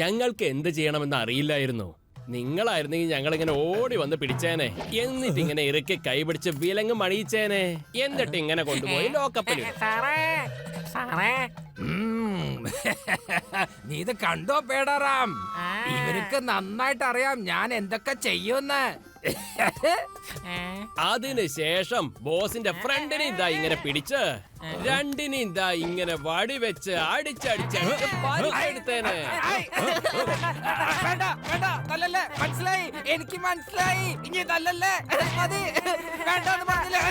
ഞങ്ങൾക്ക് എന്ത് ചെയ്യണമെന്ന് അറിയില്ലായിരുന്നു. നിങ്ങളായിരുന്നെങ്കിൽ ഞങ്ങളിങ്ങനെ ഓടി വന്ന് പിടിച്ചേനെ. എന്നിട്ട് ഇങ്ങനെ ഇറക്കി കൈപിടിച്ച് വിലങ്ങ് മണിയിച്ചേനെ. എന്നിട്ട് ഇങ്ങനെ കൊണ്ടുപോയി ലോക്കപ്പിൽ. നീ ഇത് കണ്ടോ പേടാറാം? ഇവർക്ക് നന്നായിട്ട് അറിയാം ഞാൻ എന്തൊക്കെ ചെയ്യുമെന്ന്. അതിനുശേഷം ബോസിന്റെ ഫ്രണ്ടിനെ ഇതാ ഇങ്ങനെ പിടിച്ച് രണ്ടിനെ ഇതാ ഇങ്ങനെ വടിവെച്ച് അടിച്ചടിച്ചടിച്ച് പരിക്കെടുത്തേനെ. വേണ്ട വേണ്ട, തല്ലല്ലേ, മനസ്സിലായി, എനിക്ക് മനസ്സിലായി. ഇനി തല്ലല്ലേ, മതി, വേണ്ടെന്ന് പറഞ്ഞില്ലേ.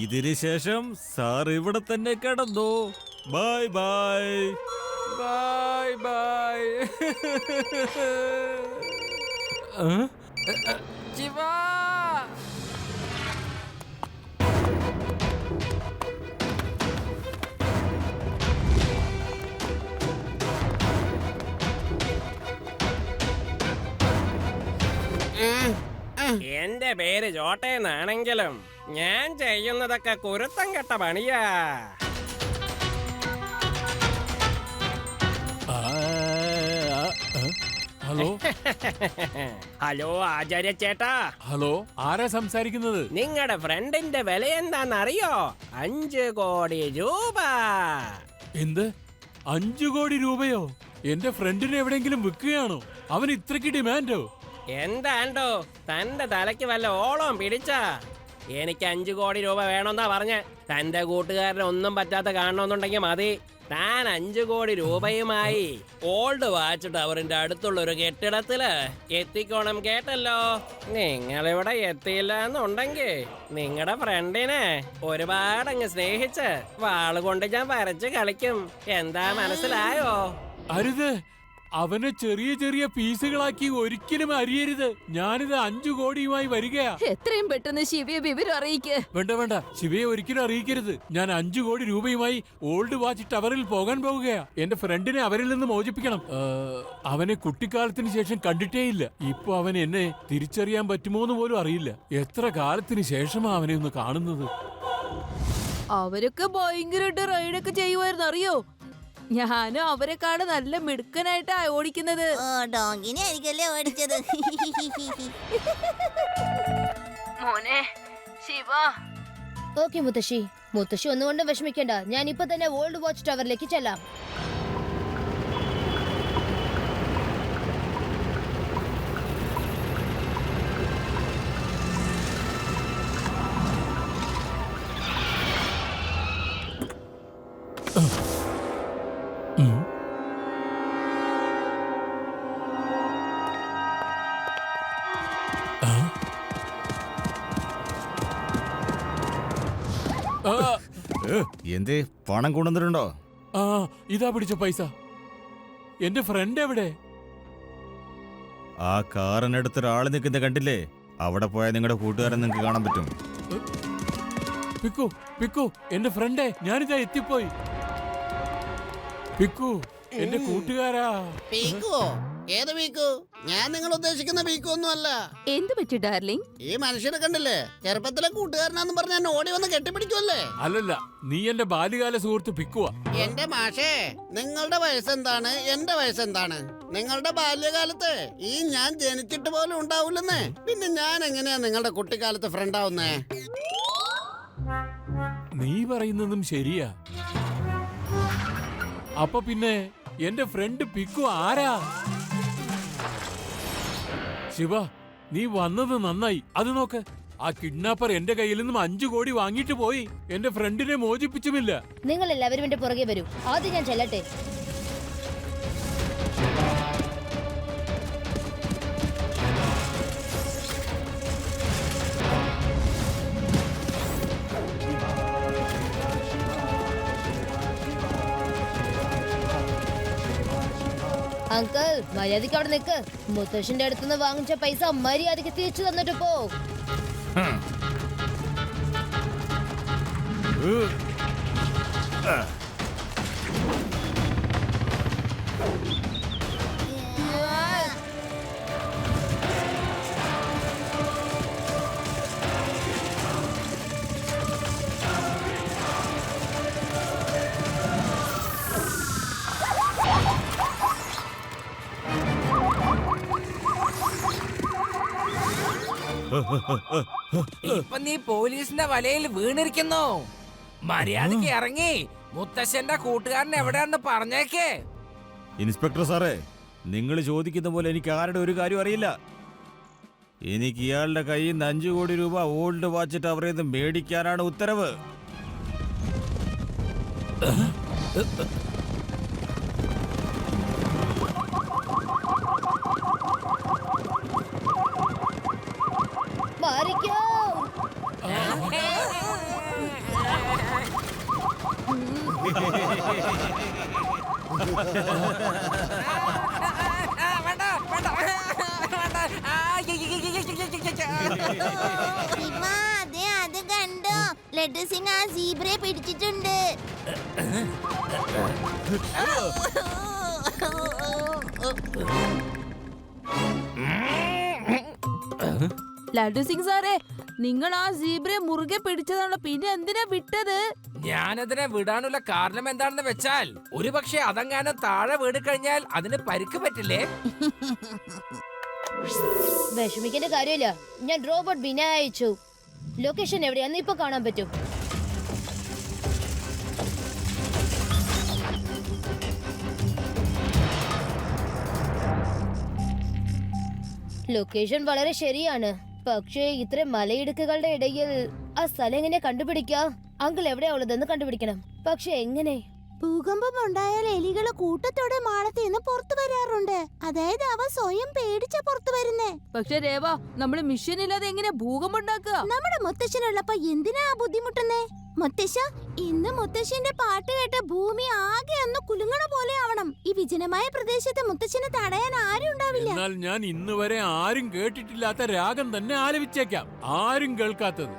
ഇതിന് ശേഷം സാർ ഇവിടെ തന്നെ കിടന്നു. Bye bye bye bye. Shiva, എന്റെ പേര് ചോട്ടേന്നാണെങ്കിലും ഞാൻ ചെയ്യുന്നതൊക്കെ കുരുത്തം കെട്ട പണിയാ. ഹലോ ഹലോ ആചാര്യ ചേട്ടാ. ഹലോ, ആരാ സംസാരിക്കുന്നത്? നിങ്ങളുടെ ഫ്രണ്ടിന്റെ വില എന്താണെന്നറിയോ? 5 കോടി രൂപ. എന്ത്? 5 കോടി രൂപയോ? എന്റെ ഫ്രണ്ടിനെ എവിടെയെങ്കിലും വിൽക്കുകയാണോ? അവൻ ഇത്രയ്ക്ക് ഡിമാൻഡോ? എന്താണ്ടോ തന്റെ തലയ്ക്ക് വല്ല ഓളം പിടിച്ചാ? എനിക്ക് 5 കോടി രൂപ വേണമെന്നാ പറഞ്ഞ്. തന്റെ കൂട്ടുകാരന് ഒന്നും പറ്റാത്ത കാണണമെന്നുണ്ടെങ്കിൽ മതി. താൻ 5 കോടി രൂപയുമായി ഓൾഡ് വാച്ച് ടവറിന്റെ അടുത്തുള്ള ഒരു കെട്ടിടത്തില് എത്തിക്കോണം, കേട്ടല്ലോ. നിങ്ങളിവിടെ എത്തിയില്ല എന്നുണ്ടെങ്കിൽ നിങ്ങളുടെ ഫ്രണ്ടിനെ ഒരുപാടങ്ങ് സ്നേഹിച്ച് വാളുകൊണ്ട് ഞാൻ വരച്ച് കളിക്കും. എന്താ, മനസ്സിലായോ? അരുത്, അവനെ ചെറിയ ചെറിയ പീസുകളാക്കി ഒരിക്കലും അരിയരുത്. ഞാനിത് 5 കോടിയുമായി വരികയാ. എത്രയും പെട്ടെന്ന് ശിവയെ വിവരം അറിയിക്ക്. വേണ്ട വേണ്ട, ശിവയെ ഒരിക്കലും അറിയിക്കരുത്. ഞാൻ 5 കോടി രൂപയുമായി ഓൾഡ് വാച്ച് ടവറിൽ പോകാൻ പോകുകയാ. എന്റെ ഫ്രണ്ടിനെ അവരിൽ നിന്ന് മോചിപ്പിക്കണം. അവനെ കുട്ടിക്കാലത്തിന് ശേഷം കണ്ടിട്ടേയില്ല. ഇപ്പൊ അവൻ എന്നെ തിരിച്ചറിയാൻ പറ്റുമോന്ന് പോലും അറിയില്ല. എത്ര കാലത്തിന് ശേഷമാ അവനെ ഒന്ന് കാണുന്നത്. അവരൊക്കെ ഭയങ്കരമായിട്ട് റൈഡൊക്കെ ചെയ്യുമായിരുന്നു, അറിയോ? ഞാനും അവരെക്കാട് നല്ല മിടുക്കനായിട്ടാ ഓടിക്കുന്നത്. ഡോങ്കിനെ ആയിരിക്കല്ലേ ഓടിച്ചത്. മോനെ ശിവ. ഓക്കെ മുത്തശ്ശി. മുത്തശ്ശി ഒന്നുകൊണ്ടും വിഷമിക്കണ്ട. ഞാൻ ഇപ്പൊ തന്നെ ഓൾഡ് വാച്ച് ടവറിലേക്ക് ചെല്ലാം. എന്തേ, പണം കൊണ്ടുവന്നിട്ടുണ്ടോ? ആ, ഇതാ പിടിച്ച പൈസ. എന്റെ ഫ്രണ്ട് എവിടെ? ആ കാറിനടുത്തൊരാള് നിൽക്കുന്ന കണ്ടില്ലേ? അവിടെ പോയാൽ നിങ്ങളുടെ കൂട്ടുകാരൻ നിങ്ങൾക്ക് കാണാൻ പറ്റും. പിക്കു, പിക്കു, എന്റെ ഫ്രണ്ടേ, ഞാനിതാ എത്തിപ്പോയി. പിക്കു, എന്റെ കൂട്ടുകാരാ. പീക്കോ? ഏത് പീക്കു? ഞാൻ നിങ്ങൾ ഉദ്ദേശിക്കുന്ന പീക്കു ഒന്നും അല്ല. എന്ത് പറ്റി ഡാർലിംഗ്? ഈ മനുഷ്യനെ കണ്ടില്ലേ? ചെറുപ്പത്തിലെ കൂട്ടുകാരനാന്ന് പറഞ്ഞ എന്നെ ഓടി വന്ന് കെട്ടിപ്പിടിക്കുമല്ലേ? അല്ലല്ല, നീ എന്റെ ബാല്യകാല സുഹൃത്ത് പിക്കുവാ. എന്റെ മാഷേ, നിങ്ങളുടെ വയസ്സെന്താണ്, എന്റെ വയസ്സെന്താണ്? നിങ്ങളുടെ ബാല്യകാലത്ത് ഈ ഞാൻ ജനിച്ചിട്ട് പോലും ഉണ്ടാവൂലെന്നേ. പിന്നെ ഞാൻ എങ്ങനെയാ നിങ്ങളുടെ കുട്ടിക്കാലത്ത് ഫ്രണ്ടാവുന്നേ? നീ പറയുന്നതും ശരിയാ. അപ്പൊ പിന്നെ എന്റെ ഫ്രണ്ട് പിക്കു ആരാ? ശിവ, നീ വന്നത് നന്നായി. അത് നോക്ക്, ആ കിഡ്നാപ്പർ എന്റെ കയ്യിൽ നിന്നും 5 കോടി വാങ്ങിയിട്ട് പോയി. എന്റെ ഫ്രണ്ടിനെ മോചിപ്പിച്ചുമില്ല. നിങ്ങൾ എല്ലാവരും എന്റെ പുറകെ വരൂ. ആദ്യം ഞാൻ ചെല്ലട്ടെ. അങ്കിൾ മര്യാദയ്ക്ക് അവിടെ നിൽക്ക്. മുത്തശ്ശന്റെ അടുത്തുനിന്ന് വാങ്ങിച്ച പൈസ മര്യാദയ്ക്ക് തിരിച്ചു തന്നിട്ട് പോ. ഇപ്പൊ നീ പോലീസിന്റെ വലയിൽ വീണിരിക്കുന്നു. മര്യാദക്ക് ഇറങ്ങി മുത്തശ്ശന്റെ കൂട്ടുകാരൻ എവിടെയാണെന്ന് പറഞ്ഞേക്കേ. ഇൻസ്പെക്ടർ സാറേ, നിങ്ങൾ ചോദിക്കുന്ന പോലെ എനിക്ക് ആരുടെ ഒരു കാര്യം അറിയില്ല. എനിക്ക് ഇയാളുടെ കയ്യിൽ നിന്ന് 5 കോടി രൂപ ഓൾഡ് വാച്ച് ടവറിൽ നിന്ന് മേടിക്കാനാണ് ഉത്തരവ്. മാറിക്കോ. ശിവ, അതെ അത് കണ്ടോ, ലഡു സിംഗ് ആ സീബ്രയെ പിടിച്ചിട്ടുണ്ട്. ലഡു സിംഗ് സാറേ, നിങ്ങൾ ആ സീബ്രയെ മുറുകെ പിടിച്ചതാണല്ലോ, പിന്നെ എന്തിനാ വിട്ടത്? ഞാനതിനെ വിടാനുള്ള കാരണം എന്താണെന്ന് വെച്ചാൽ ഒരുപക്ഷെ അതെങ്ങാനും താഴെ വീട് കഴിഞ്ഞാൽ അതിന് പരിക്ക് പറ്റില്ലേ? വിഷമിക്കേണ്ട കാര്യമില്ല. ഞാൻ റോബോട്ട് ബിനെ അയച്ചു. ലൊക്കേഷൻ എവിടെയാന്ന് ഇപ്പൊ കാണാൻ പറ്റും. ലൊക്കേഷൻ വളരെ ശരിയാണ്. പക്ഷേ ഇത്ര മലയിടുക്കുകളുടെ ഇടയിൽ ആ സ്ഥലം എങ്ങനെ കണ്ടുപിടിക്കാം? അങ്കിൾ എവിടെയാ ഉള്ളതെന്ന് കണ്ടുപിടിക്കണം. പക്ഷെ എങ്ങനെ? ഭൂകമ്പം ഉണ്ടായാൽ എലികള് കൂട്ടത്തോടെ മാളത്തിൽ നിന്ന് പുറത്തു വരാറുണ്ട്. അതായത് അവ സ്വയം പേടിച്ച പുറത്തു വരുന്നേ. പക്ഷെ രേവ, നമ്മള് മിഷൻ ഇല്ലാതെ എങ്ങനെ ഭൂകമ്പം ഉണ്ടാക്കുക? നമ്മുടെ മുത്തശ്ശനുള്ളപ്പോ എന്തിനാ ബുദ്ധിമുട്ടുന്നേ? മുത്തശ്ശ, ഇന്ന് മുത്തശ്ശന്റെ പാട്ട് കേട്ട് ഭൂമി ആകെ ഒന്ന് കുലുങ്ങണ പോലെ ആവണം. ഈ വിജനമായ പ്രദേശത്ത് മുത്തശ്ശനെ തടയാൻ ആരും ഉണ്ടാവില്ല. എന്നാൽ ഞാൻ ഇന്ന് വരെ ആരും കേട്ടിട്ടില്ലാത്ത രാഗം തന്നെ ആലപിച്ചേക്കാം. ആരും കേൾക്കാത്തത്.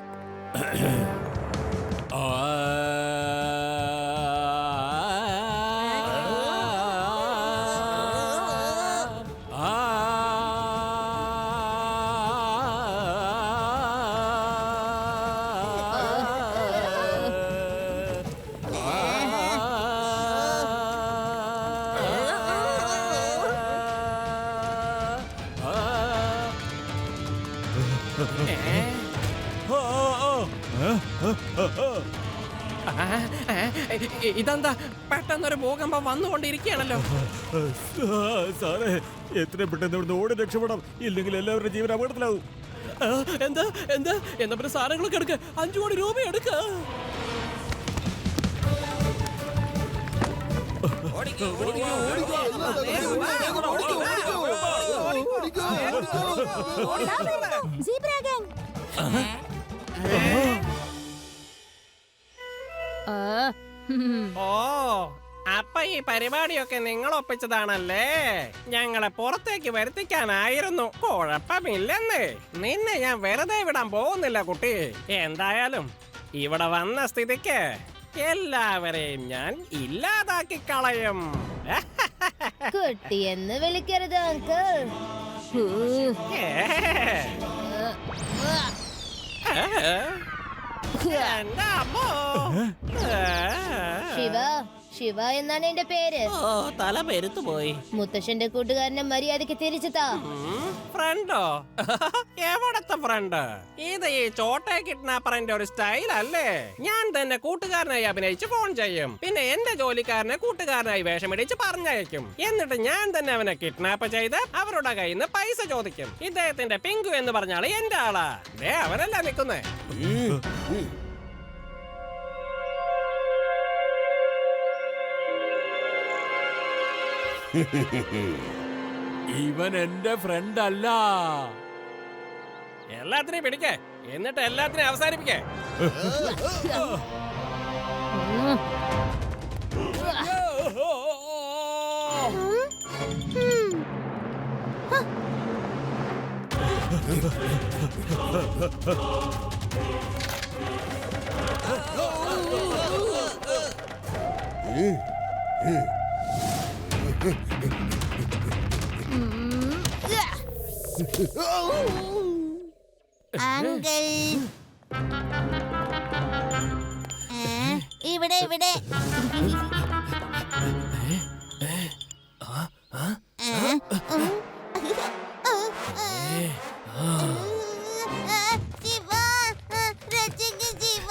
ഇതെന്താ പെട്ടെന്നൊരു ഭൂകമ്പം വന്നുകൊണ്ടിരിക്കുകയാണല്ലോ. സാറേ, എത്ര പെട്ടെന്ന് ഇവിടുന്ന് ഓടി രക്ഷപ്പെടാം, ഇല്ലെങ്കിൽ എല്ലാവരുടെ ജീവൻ അപകടത്തിലാവും. എന്താ എന്താ എന്നാ പിന്നെ സാധനങ്ങളൊക്കെ എടുക്ക. 5 കോടി രൂപ എടുക്ക. Zebra gang. ഓ, അപ്പൊ ഈ പരിപാടിയൊക്കെ നിങ്ങൾ ഒപ്പിച്ചതാണല്ലേ? ഞങ്ങളെ പുറത്തേക്ക് വരുത്തിക്കാനായിരുന്നു. കുഴപ്പമില്ലെന്ന്. നിന്നെ ഞാൻ വെറുതെ വിടാൻ പോകുന്നില്ല കുട്ടി. എന്തായാലും ഇവിടെ വന്ന സ്ഥിതിക്ക് എല്ലാവരെയും ഞാൻ ഇല്ലാതാക്കി കളയും. കുട്ടിയെന്ന് വിളിക്കരുത് അങ്കിൾ. എന്റെ അമ്മോ. ശിവ, ശിവ എന്നാണ് എന്റെ പേര്. തല പെരുത്തു പോയി. മുത്തശ്ശന്റെ കൂട്ടുകാരനെ മര്യാദയ്ക്ക് തിരിച്ചു താ. ഫ്രണ്ടോ? എവിടത്തെ ഫ്രണ്ട്? ഇത് ഈ ചോട്ടെ കിഡ്നാപ്പറിന്റെ ഒരു സ്റ്റൈൽ അല്ലേ? ഞാൻ തന്നെ കൂട്ടുകാരനായി അഭിനയിച്ച് ഫോൺ ചെയ്യും. പിന്നെ എന്റെ ജോലിക്കാരനെ കൂട്ടുകാരനായി വേഷമിടിച്ച് പറഞ്ഞയക്കും. എന്നിട്ട് ഞാൻ തന്നെ അവനെ കിഡ്നാപ്പ് ചെയ്ത് അവരുടെ കയ്യിൽ നിന്ന് പൈസ ചോദിക്കും. ഇദ്ദേഹത്തിന്റെ പിങ്കു എന്ന് പറഞ്ഞാൽ എന്റെ ആളാ. ദേ അവനല്ല നിൽക്കുന്നേ. ഇവൻ എന്റെ ഫ്രണ്ട് അല്ല. എല്ലാത്തിനെയും പിടിക്കേ, എന്നിട്ട് എല്ലാത്തിനെയും അവസാനിപ്പിക്കേ. അങ്കിൾ ഇവിടെ ഇവിടെ ശിവ രക്ഷിക്ക് ശിവ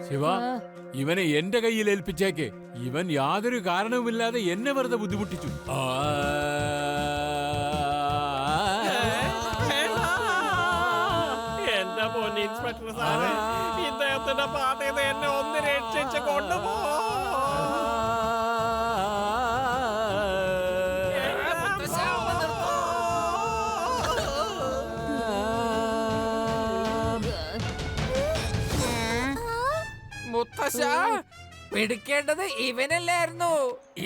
ശിവ, ഇവനെ എന്റെ കയ്യിൽ ഏൽപ്പിച്ചേക്ക്. ഇവൻ യാതൊരു കാരണവുമില്ലാതെ എന്നെ വെറുതെ ബുദ്ധിമുട്ടിച്ചു. എന്റെ പൊന്ന് ഇൻസ്പെക്ടർ സാറേ, ഇദ്ദേഹത്തിന്റെ പാട്ടിൽ നിന്ന് എന്നെ ഒന്ന് രക്ഷിച്ച് കൊണ്ടുപോ. മുത്തശ്ശ, പിടിക്കേണ്ടത് ഇവനല്ലായിരുന്നു.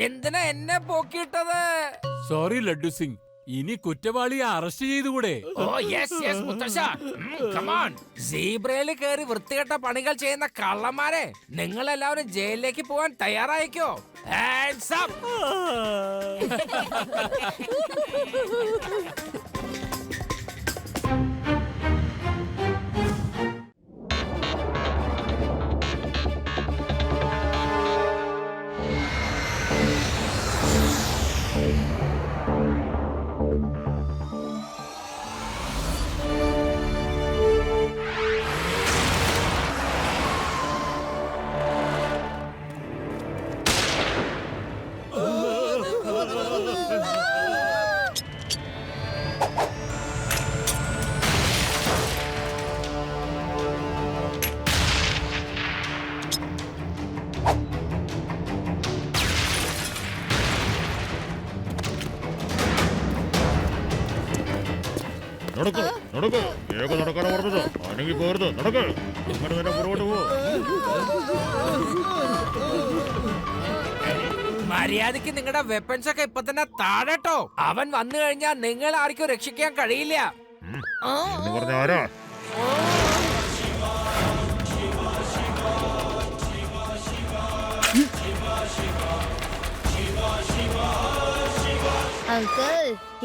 എന്തിനാ എന്നെ പോക്കിയിട്ടത്? സോറി ലഡ്ഡു സിംഗ്, ഇനി കുറ്റവാളിയെ അറസ്റ്റ് ചെയ്തുകൂടെ? ഓ യെസ് യെസ് മുത്തശ്ശ, കമോൺ. സീബ്രയിൽ കയറി വൃത്തികെട്ട പണികൾ ചെയ്യുന്ന കള്ളന്മാരെ നിങ്ങൾ എല്ലാവരും ജയിലിലേക്ക് പോകാൻ തയ്യാറായിക്കോ? Hands up. നടക്ക് നടക്ക്, വേഗം നടക്കാണ് പറഞ്ഞത്. ആണെങ്കിൽ പോരുത്, നടക്ക്. അങ്ങനെ തന്നെ പുറകോട്ട് പോ. മര്യാദക്ക് നിങ്ങളുടെ വെപ്പൺസ് ഒക്കെ ഇപ്പൊ തന്നെ താഴെട്ടോ. അവൻ വന്നു കഴിഞ്ഞാൽ നിങ്ങൾ ആർക്കും രക്ഷിക്കാൻ കഴിയില്ല. എന്ന് പറഞ്ഞ ആരാ? അങ്കിൾ,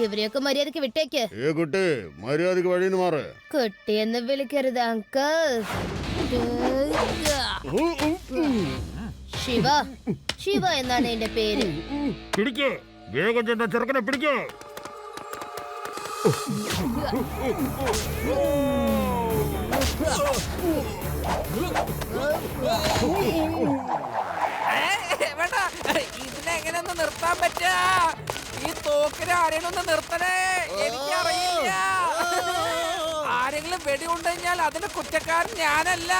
ഇവരെയൊക്കെ മര്യാദക്ക് വിട്ടേക്ക്. ഏ കുട്ടി, മര്യാദക്ക് വഴിന്ന് മാറ്. കുട്ടിയെന്ന് വിളിക്കരുത് അങ്കിൾ. ശിവ, ശിവ എന്നാണ് എന്റെ പേര്. പിടിക്ക്, വേഗം ചെന്ന ചെറുക്കനെ പിടിക്ക്. ഇതിനെങ്ങനെയൊന്ന് നിർത്താൻ പറ്റാ? ഈ തോക്കിനെ ആരെയൊന്ന് നിർത്തണേ, എനിക്കറിയില്ല. ആരെങ്കിലും വെടികൊണ്ടു കഴിഞ്ഞാൽ അതിന് കുറ്റക്കാരൻ ഞാനല്ല.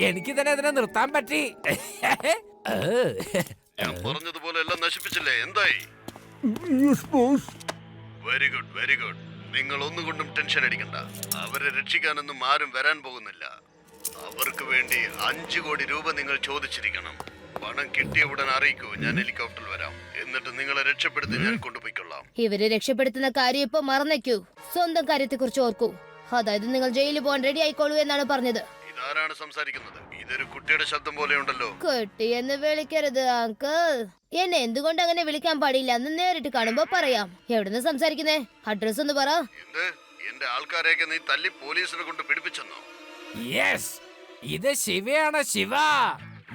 എനിക്ക് തന്നെ ഇതിനെ നിർത്താൻ പറ്റി. ഞാൻ പറഞ്ഞതുപോലെ എല്ലാം നശിപ്പിച്ചില്ലേ? എന്തായി? Very good, very good. നിങ്ങൾ ഒന്നുകൊണ്ടും ടെൻഷൻ അടിക്കണ്ട. അവരെ രക്ഷിക്കാനൊന്നും ആരും വരാൻ പോകുന്നില്ല. അവർക്ക് വേണ്ടി 5 കോടി രൂപ നിങ്ങൾ ചോദിച്ചിരിക്കണം. പണം കിട്ടിയ ഉടൻ അറിയിക്കൂ, ഞാൻ ഹെലികോപ്റ്ററിൽ വരാം. എന്നിട്ട് നിങ്ങളെ രക്ഷപ്പെടുത്തി ഞാൻ കൊണ്ടുപോയിക്കൊള്ളാം. ഇവരെ രക്ഷപ്പെടുത്തുന്ന കാര്യം ഇപ്പൊ മറന്നേക്കൂ. സ്വന്തം കാര്യത്തെ കുറിച്ച് ഓർക്കൂ. അതായത് നിങ്ങൾ ജയിലിൽ പോകാൻ റെഡി ആയിക്കോളൂ എന്നാണ് പറഞ്ഞത്. ഇതാരാണ് സംസാരിക്കുന്നത്? ഇതൊരു കുട്ടിയുടെ ശബ്ദം പോലെയുണ്ടല്ലോ. കുട്ടിയെന്ന് വിളിക്കരുത് അങ്കിൾ. എന്നെ എന്തുകൊണ്ട് അങ്ങനെ വിളിക്കാൻ പാടില്ല എന്ന് നേരിട്ട് കാണുമ്പോ പറയാം. എവിടുന്ന് സംസാരിക്കുന്നേ? അഡ്രസ് ഒന്ന് പറ. എന്ത്? എന്റെ ആൾക്കാരെയൊക്കെ നീ തല്ലി പോലീസിനെ കൊണ്ട് പിടിപ്പിച്ചെന്നോ? യെസ്, ഇത് ശിവയാണ്. ശിവ,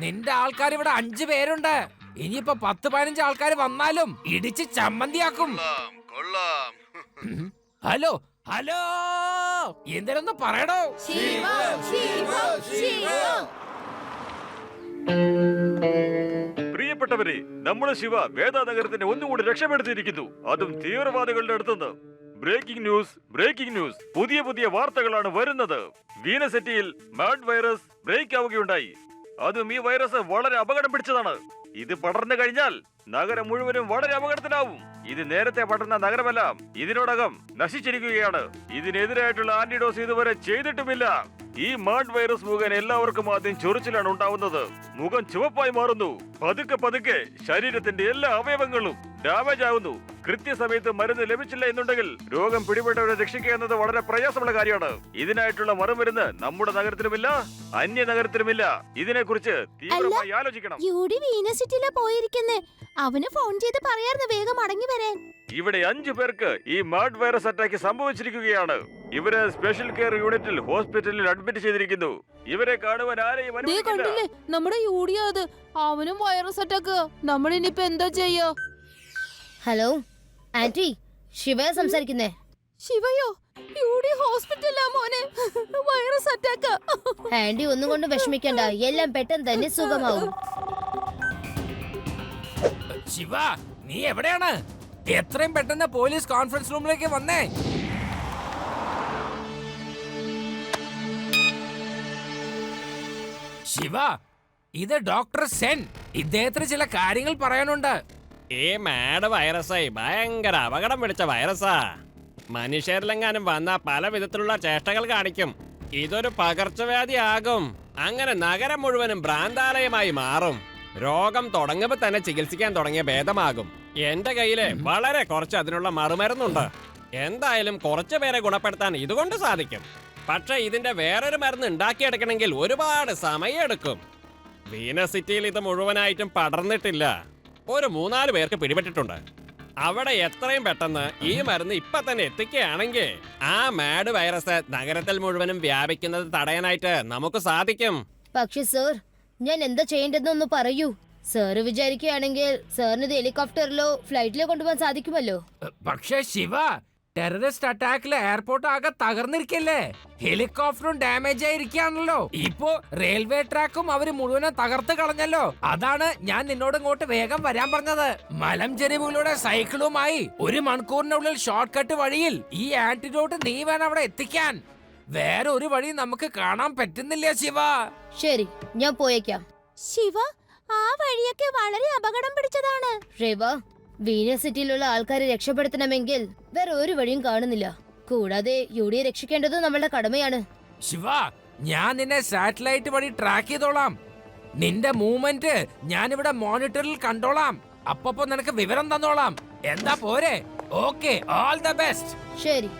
നിന്റെ ആൾക്കാർ ഇവിടെ 5 പേരുണ്ട്. ഇനിയിപ്പോ 10-15 ആൾക്കാർ വന്നാലും ഇടിച്ച് ചമ്മന്തിയാക്കും. കൊള്ളാം. ഹലോ ഹലോ, എന്തിനൊന്ന് പറയണോ? പ്രിയപ്പെട്ടവരെ, നമ്മുടെ ശിവ വേദാനഗരത്തിനെ ഒന്നുകൂടി രക്ഷപ്പെടുത്തിയിരിക്കുന്നു, അതും തീവ്രവാദികളുടെ അടുത്തുനിന്ന്. Breaking news, breaking news. പുതിയ പുതിയ വാർത്തകളാണ് വരുന്നത്. വീനസിറ്റിയിൽ മാഡ് വൈറസ് ബ്രേക്ക് ആവുകയുണ്ടായി. അതും ഈ വൈറസ് വളരെ അപകടം പിടിച്ചതാണ്. ഇത് പടർന്നു കഴിഞ്ഞാൽ നഗരം മുഴുവനും വളരെ അപകടത്തിലാവും. ഇത് നേരത്തെ പടർന്ന നഗരമെല്ലാം ഇതിനോടകം നശിച്ചിരിക്കുകയാണ്. ഇതിനെതിരായിട്ടുള്ള ആന്റിഡോസ് ഇതുവരെ ചെയ്തിട്ടുമില്ല. ഈ മാഡ് വൈറസ് മുഖേന എല്ലാവർക്കും ആദ്യം ചൊറിച്ചിലാണ് ഉണ്ടാവുന്നത്. മുഖം ചുവപ്പായി മാറുന്നു. പതുക്കെ പതുക്കെ ശരീരത്തിന്റെ എല്ലാ അവയവങ്ങളും ഡാമേജ് ആവുന്നു. കൃത്യസമയത്ത് മരുന്ന് ലഭിച്ചില്ല എന്നുണ്ടെങ്കിൽ രോഗം പിടിപെട്ടവരെ രക്ഷിക്കുക എന്നത് വളരെ പ്രയാസമുള്ള കാര്യമാണ്. ഇതിനായിട്ടുള്ള മറുമരുന്ന് നമ്മുടെ നഗരത്തിലുമില്ല, അന്യ നഗരത്തിലുമില്ല. ഇതിനെക്കുറിച്ച് തീവ്രമായി ആലോചിക്കണം. യൂഡി വീനസിറ്റിയിലാ പോയിരിക്കുന്നേ. അവന് ഫോൺ ചെയ്ത് പറയാർന്ന് വേഗം മടങ്ങി വരാൻ. ഇവിടെ 5 പേർക്ക് ഈ മാഡ് വൈറസ് അറ്റാക്ക് സംഭവിച്ചിരിക്കുകയാണ്. ഇവരെ സ്പെഷ്യൽ കെയർ യൂണിറ്റിൽ ഹോസ്പിറ്റലിൽ അഡ്മിറ്റ് ചെയ്തിരിക്കുന്നു. ഇവരെ കാണുവാൻ ആരെയും അനുവദിക്കില്ല. കണ്ടില്ലേ നമ്മുടെ യൂഡിയാ അത്. അവനും വൈറസ് അറ്റാക്ക്. നമ്മളിനിപ്പോ എന്താ ചെയ്യാ? ഹലോ ആന്റി, ശിവ സംസാരിക്കുന്നേ. ശിവയോ? യൂഡി ഹോസ്പിറ്റലാ മോനെ. Virus attack. ആന്റി ഒന്നും കൊണ്ട് വിഷമിക്കണ്ട, എല്ലാം പെട്ടെന്ന് തന്നെ സുഖമാവും. ശിവ, നീ എവിടെയാണ്? എത്രയും പെട്ടെന്ന് പോലീസ് കോൺഫറൻസ് റൂമിലേക്ക് വന്നേ. ശിവ, ഇത് ഡോക്ടർ സെൻ. ഇദ്ദേഹത്തിന് ചില കാര്യങ്ങൾ പറയാനുണ്ട്. ഈ മാഡ് വൈറസേ ഭയങ്കര അപകടം പിടിച്ച വൈറസാ. മനുഷ്യരിലെങ്ങാനും വന്ന പല വിധത്തിലുള്ള ചേഷ്ടകൾ കാണിക്കും. ഇതൊരു പകർച്ചവ്യാധി ആകും. അങ്ങനെ നഗരം മുഴുവനും ഭ്രാന്താലയമായി മാറും. രോഗം തുടങ്ങുമ്പോൾ തന്നെ ചികിത്സിക്കാൻ തുടങ്ങിയ ഭേദമാകും. എന്റെ കയ്യില് വളരെ കുറച്ച് അതിനുള്ള മറുമരുന്നുണ്ട്. എന്തായാലും കുറച്ചു പേരെ ഗുണപ്പെടുത്താൻ ഇതുകൊണ്ട് സാധിക്കും. പക്ഷെ ഇതിന്റെ വേറൊരു മരുന്ന് ഉണ്ടാക്കിയെടുക്കണമെങ്കിൽ ഒരുപാട് സമയമെടുക്കും. വീനസ് സിറ്റിയിൽ ഇത് മുഴുവനായിട്ടും പടർന്നിട്ടില്ല. ഒരു 3-4 പേർക്ക് പിടിപെട്ടിട്ടുണ്ട്. അവിടെ എത്രയും പെട്ടെന്ന് ഈ മരുന്ന് ഇപ്പൊ തന്നെ എത്തിക്കുകയാണെങ്കിൽ ആ മാഡ് വൈറസ് നഗരത്തിൽ മുഴുവനും വ്യാപിക്കുന്നത് തടയാനായിട്ട് നമുക്ക് സാധിക്കും. പക്ഷെ സർ, ഞാൻ എന്താ ചെയ്യേണ്ടതെന്നൊന്ന് പറയൂ. സാറ് വിചാരിക്കുകയാണെങ്കിൽ സാറിന് ഇത് ഹെലികോപ്റ്ററിലോ ഫ്ലൈറ്റിലോ കൊണ്ടുപോകാൻ സാധിക്കുമല്ലോ. പക്ഷേ ശിവ, ടെററിസ്റ്റ് അറ്റാക്കില് എയർപോർട്ട് ആകെ തകർന്നിരിക്കല്ലേ? ഹെലികോപ്റ്ററും ഡാമേജ് ആയിരിക്കാണല്ലോ. ഇപ്പോ റെയിൽവേ ട്രാക്കും അവര് മുഴുവനും തകർത്ത് കളഞ്ഞല്ലോ. അതാണ് ഞാൻ നിന്നോട് ഇങ്ങോട്ട് വേഗം വരാൻ പറഞ്ഞത്. മലഞ്ചെരിവുകളുടെ സൈക്കിളുമായി 1 മണിക്കൂറിനുള്ളിൽ ഷോർട്ട് കട്ട് വഴിയിൽ ഈ ആന്റിഡോട്ട് നീ വേണം അവിടെ എത്തിക്കാൻ. വേറെ ഒരു വഴി നമുക്ക് കാണാൻ പറ്റുന്നില്ല ശിവ. ശരി, ഞാൻ പോയേക്കാം. ശിവ, ആ വഴിയൊക്കെ വളരെ അപകടം പിടിച്ചതാണ്. രേവ, വീനസ് സിറ്റിയിലുള്ള ആൾക്കാരെ രക്ഷപ്പെടുത്തണമെങ്കിൽ വേറെ ഒരു വഴിയും കാണുന്നില്ല. കൂടാതെ യുഡിയെ രക്ഷിക്കേണ്ടത് നമ്മളുടെ കടമയാണ്. ശിവ, ഞാൻ നിന്നെ സാറ്റലൈറ്റ് വഴി ട്രാക്ക് ചെയ്തോളാം. നിന്റെ മൂവ്മെന്റ് ഞാനിവിടെ മോണിറ്ററിൽ കണ്ടോളാം. അപ്പപ്പോ നിനക്ക് വിവരം തന്നോളാം. എന്താ പോരെ? Okay, all the best. ശരി.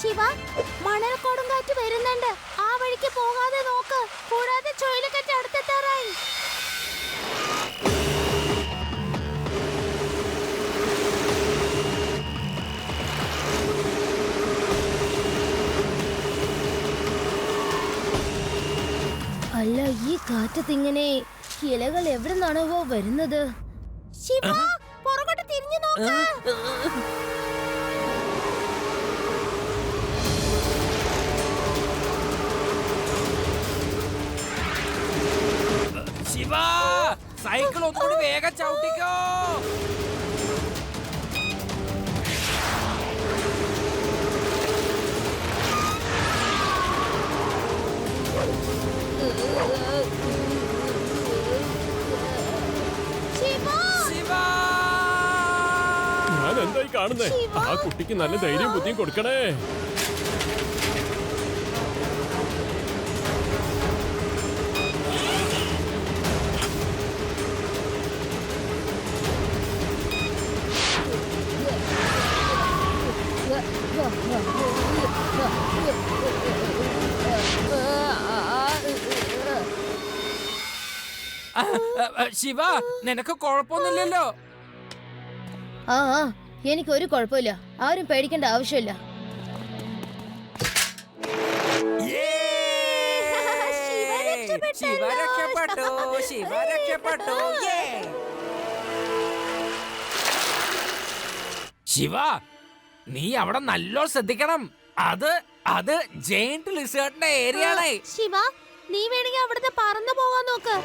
ശിവ, മണൽക്കൊടുങ്കാറ്റ് വരുന്നുണ്ട്. ആ വഴിക്ക് പോകാതെ നോക്ക്. കൂടാതെ ചുഴലിക്കാറ്റ് അടുത്തെത്താറായി. അല്ല, ഈ കാറ്റത്തിങ്ങനെ ഇലകൾ എവിടെ നിന്നാണോ വരുന്നത്? ശിവ, പുറകോട്ട് തിരിഞ്ഞു നോക്ക്. ശിവ, സൈക്കിൾ ഒന്നുകൂടി വേഗം ചവിട്ടിക്കോ. ഞാൻ എന്തായി കാണുന്നേ? ആ കുട്ടിക്ക് നല്ല ധൈര്യം ബുദ്ധിയും കൊടുക്കണേ. ശിവ, നിനക്ക് കുഴപ്പമൊന്നുമില്ലല്ലോ? ആ, എനിക്ക് ഒരു കുഴപ്പമില്ല. ആരും പേടിക്കേണ്ട ആവശ്യമില്ല. ശിവ രക്ഷപ്പെട്ടു, ശിവ രക്ഷപ്പെട്ടു. ശിവ, നീ അവിടെ നല്ലോ ശ്രദ്ധിക്കണം. അത് അത് ജെയിന്റ് ലിസേർഡിന്റെ ഏരിയ ആണ്. ശിവ, നീ വേണമെങ്കിൽ അവിടുത്തെ പറന്നു പോകാൻ നോക്ക്.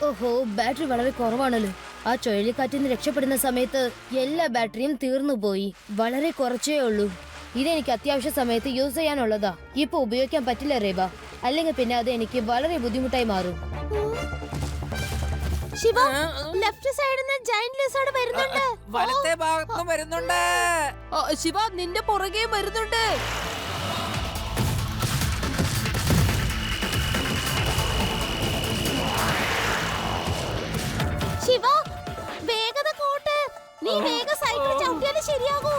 ഓഹോ, ബാറ്ററി വളരെ കുറവാണല്ലോ. ആ ചുഴലിക്കാറ്റിൽ നിന്ന് രക്ഷപ്പെടുന്ന സമയത്ത് എല്ലാ ബാറ്ററിയും തീർന്നു പോയി. വളരെ കുറച്ചേ ഉള്ളൂ. ഇതെനിക്ക് അത്യാവശ്യ സമയത്ത് യൂസ് ചെയ്യാനുള്ളതാ. ഇപ്പൊ ഉപയോഗിക്കാൻ പറ്റില്ല റേബ, അല്ലെങ്കിൽ പിന്നെ അത് എനിക്ക് വളരെ ബുദ്ധിമുട്ടായി മാറും. ശിവ, ലെഫ്റ്റ് സൈഡിൽ നിന്ന് ജയന്റ് ലിസേർഡ് വരുന്നുണ്ട്. വലത്തെ ഭാഗത്തും വരുന്നുണ്ട്. ശിവ, നിന്റെ പുറകെ വരുന്നുണ്ട്. ശിവ, വേഗത കൂട്ട്. നീ വേഗം സൈക്കിൾ ചവിട്ടിയാലേ ശരിയാകൂ.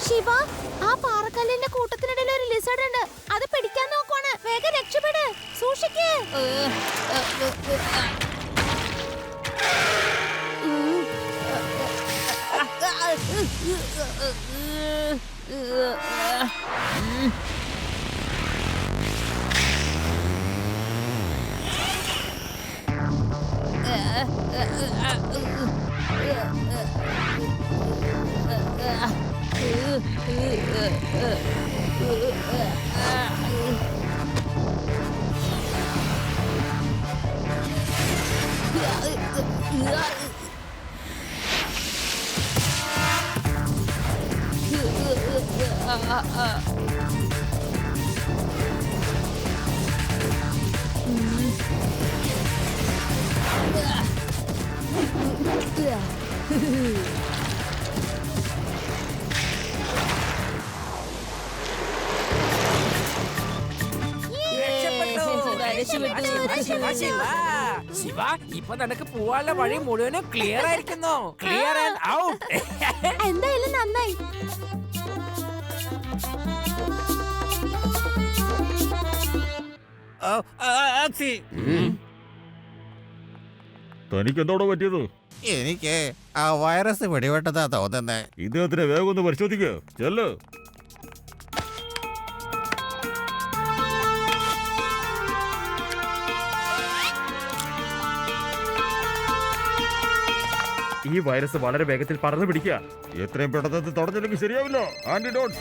ശിവ, ആ പാറക്കല്ലിന്റെ കൂട്ടത്തിനിടയിൽ ഒരു ലിസർഡ് ഉണ്ട്. അത് പിടിക്കാൻ നോക്കുവാണ്. വേഗം രക്ഷപ്പെട്. സൂക്ഷിക്കേ. ശിവ, ഇപ്പൊ നിനക്ക് പോവാനുള്ള വഴി മുഴുവനും ക്ലിയർ ആയിരിക്കുന്നു. Clear and out. എന്തായാലും നന്നായി. തനിക്ക് എന്തോടെ പറ്റിയത്? എനിക്ക് ആ വൈറസ് പിടിപെട്ടതാ തോന്നുന്നേ. ഇദ്ദേഹത്തിനെ വേഗം ഒന്ന് പരിശോധിക്കുക. ചെല്ല്. ഈ വൈറസ് വളരെ വേഗത്തിൽ പടർന്നു പിടിക്കുക. എത്രയും പെട്ടെന്ന് തടഞ്ഞില്ലെങ്കിൽ ശരിയാവില്ല. ആന്റിഡോട്ട്.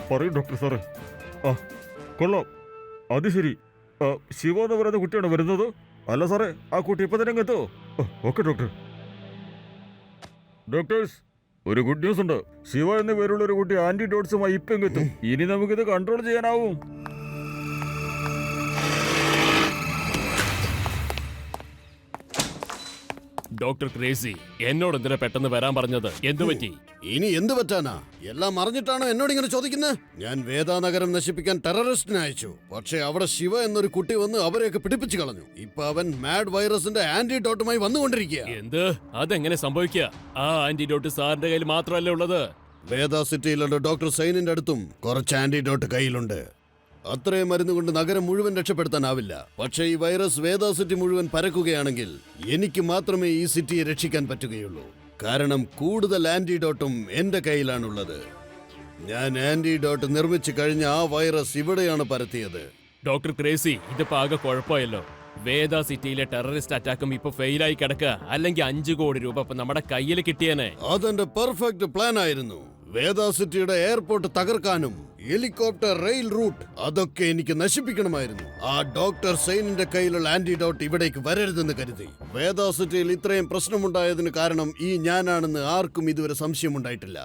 പറയൂ ഡോക്ടർ സാറേ. കൊള്ളാം. അത് ശരി. ശിവ എന്ന് പറയുന്ന കുട്ടിയാണ് വരുന്നത്. അല്ല സാറേ, ആ കുട്ടി ഇപ്പൊ തന്നെ എത്തോ? Okay doctor. ഡോക്ടേഴ്സ്, ഒരു ഗുഡ് ന്യൂസ് ഉണ്ട്. ശിവ എന്ന പേരുള്ള ഒരു കുട്ടി ആന്റിഡോട്ട്സുമായി ഇപ്പൊ എത്തും. ഇനി നമുക്കിത് കൺട്രോൾ ചെയ്യാനാവും. ഡോക്ടർ ക്രേസി, എന്നോട് എന്തിനാ പെട്ടെന്ന് വരാൻ പറഞ്ഞത്? എന്തു പറ്റി? ഇനി എന്ത് പറ്റാനാ? എല്ലാം അറിഞ്ഞിട്ടാണോ എന്നോട് ഇങ്ങനെ ചോദിക്കുന്നത്? ഞാൻ വേദാനഗരം നശിപ്പിക്കാൻ ടെററിസ്റ്റിനെ അയച്ചു. പക്ഷേ അവിടെ ശിവ എന്നൊരു കുട്ടി വന്ന് അവരെയൊക്കെ പിടിപ്പിച്ചു കളഞ്ഞു. ഇപ്പൊ അവൻ മാഡ് വൈറസിന്റെ ആന്റിഡോട്ടുമായി വന്നുകൊണ്ടിരിക്കുക. എന്ത്? അതെങ്ങനെ സംഭവിക്കുക? ആ ആന്റിഡോട്ട് സാറിന്റെ കയ്യിൽ മാത്രമല്ലേ ഉള്ളത്? വേദ സിറ്റിയിലുള്ള ഡോക്ടർ സൈനിന്റെ അടുത്തും കുറച്ച് ആന്റിഡോട്ട് കയ്യിലുണ്ട്. അത്രയും മരുന്ന് കൊണ്ട് നഗരം മുഴുവൻ രക്ഷപ്പെടുത്താനാവില്ല. പക്ഷേ ഈ വൈറസ് വേദ സിറ്റി മുഴുവൻ പരക്കുകയാണെങ്കിൽ എനിക്ക് മാത്രമേ ഈ സിറ്റിയെ രക്ഷിക്കാൻ പറ്റുകയുള്ളൂ. കാരണം കൂടുതൽ ആന്റിഡോട്ടും എന്റെ കയ്യിലാണുള്ളത്. ഞാൻ ആന്റിഡോട്ട് നിർമ്മിച്ചു കഴിഞ്ഞ ആ വൈറസ് ഇവിടെയാണ് പരത്തിയത്. ഡോക്ടർ ക്രേസി, ഇതിപ്പോ ആകെ കുഴപ്പമല്ലോ. വേദ സിറ്റിയിലെ ടെററിസ്റ്റ് അറ്റാക്കും ഇപ്പൊ ഫെയിലായി കിടക്കുക. അല്ലെങ്കിൽ 5 കോടി രൂപ ഇപ്പൊ നമ്മുടെ കയ്യിൽ കിട്ടിയേനെ. അതെന്റെ പെർഫെക്റ്റ് പ്ലാൻ ആയിരുന്നു. വേദ സിറ്റിയുടെ എയർപോർട്ട് തകർക്കാനും ഹെലികോപ്റ്റർ റെയിൽ റൂട്ട് അതൊക്കെ എനിക്ക് നശിപ്പിക്കണമായിരുന്നു. ആ ഡോക്ടർ സൈനിന്റെ കയ്യിലുള്ള ആന്റിഡോട്ട് ഇവിടേക്ക് വരരുതെന്ന് കരുതി. വേദ സിറ്റിയിൽ ഇത്രയും പ്രശ്നമുണ്ടായതിന് കാരണം ഈ ഞാനാണെന്ന് ആർക്കും ഇതുവരെ സംശയമുണ്ടായിട്ടില്ല.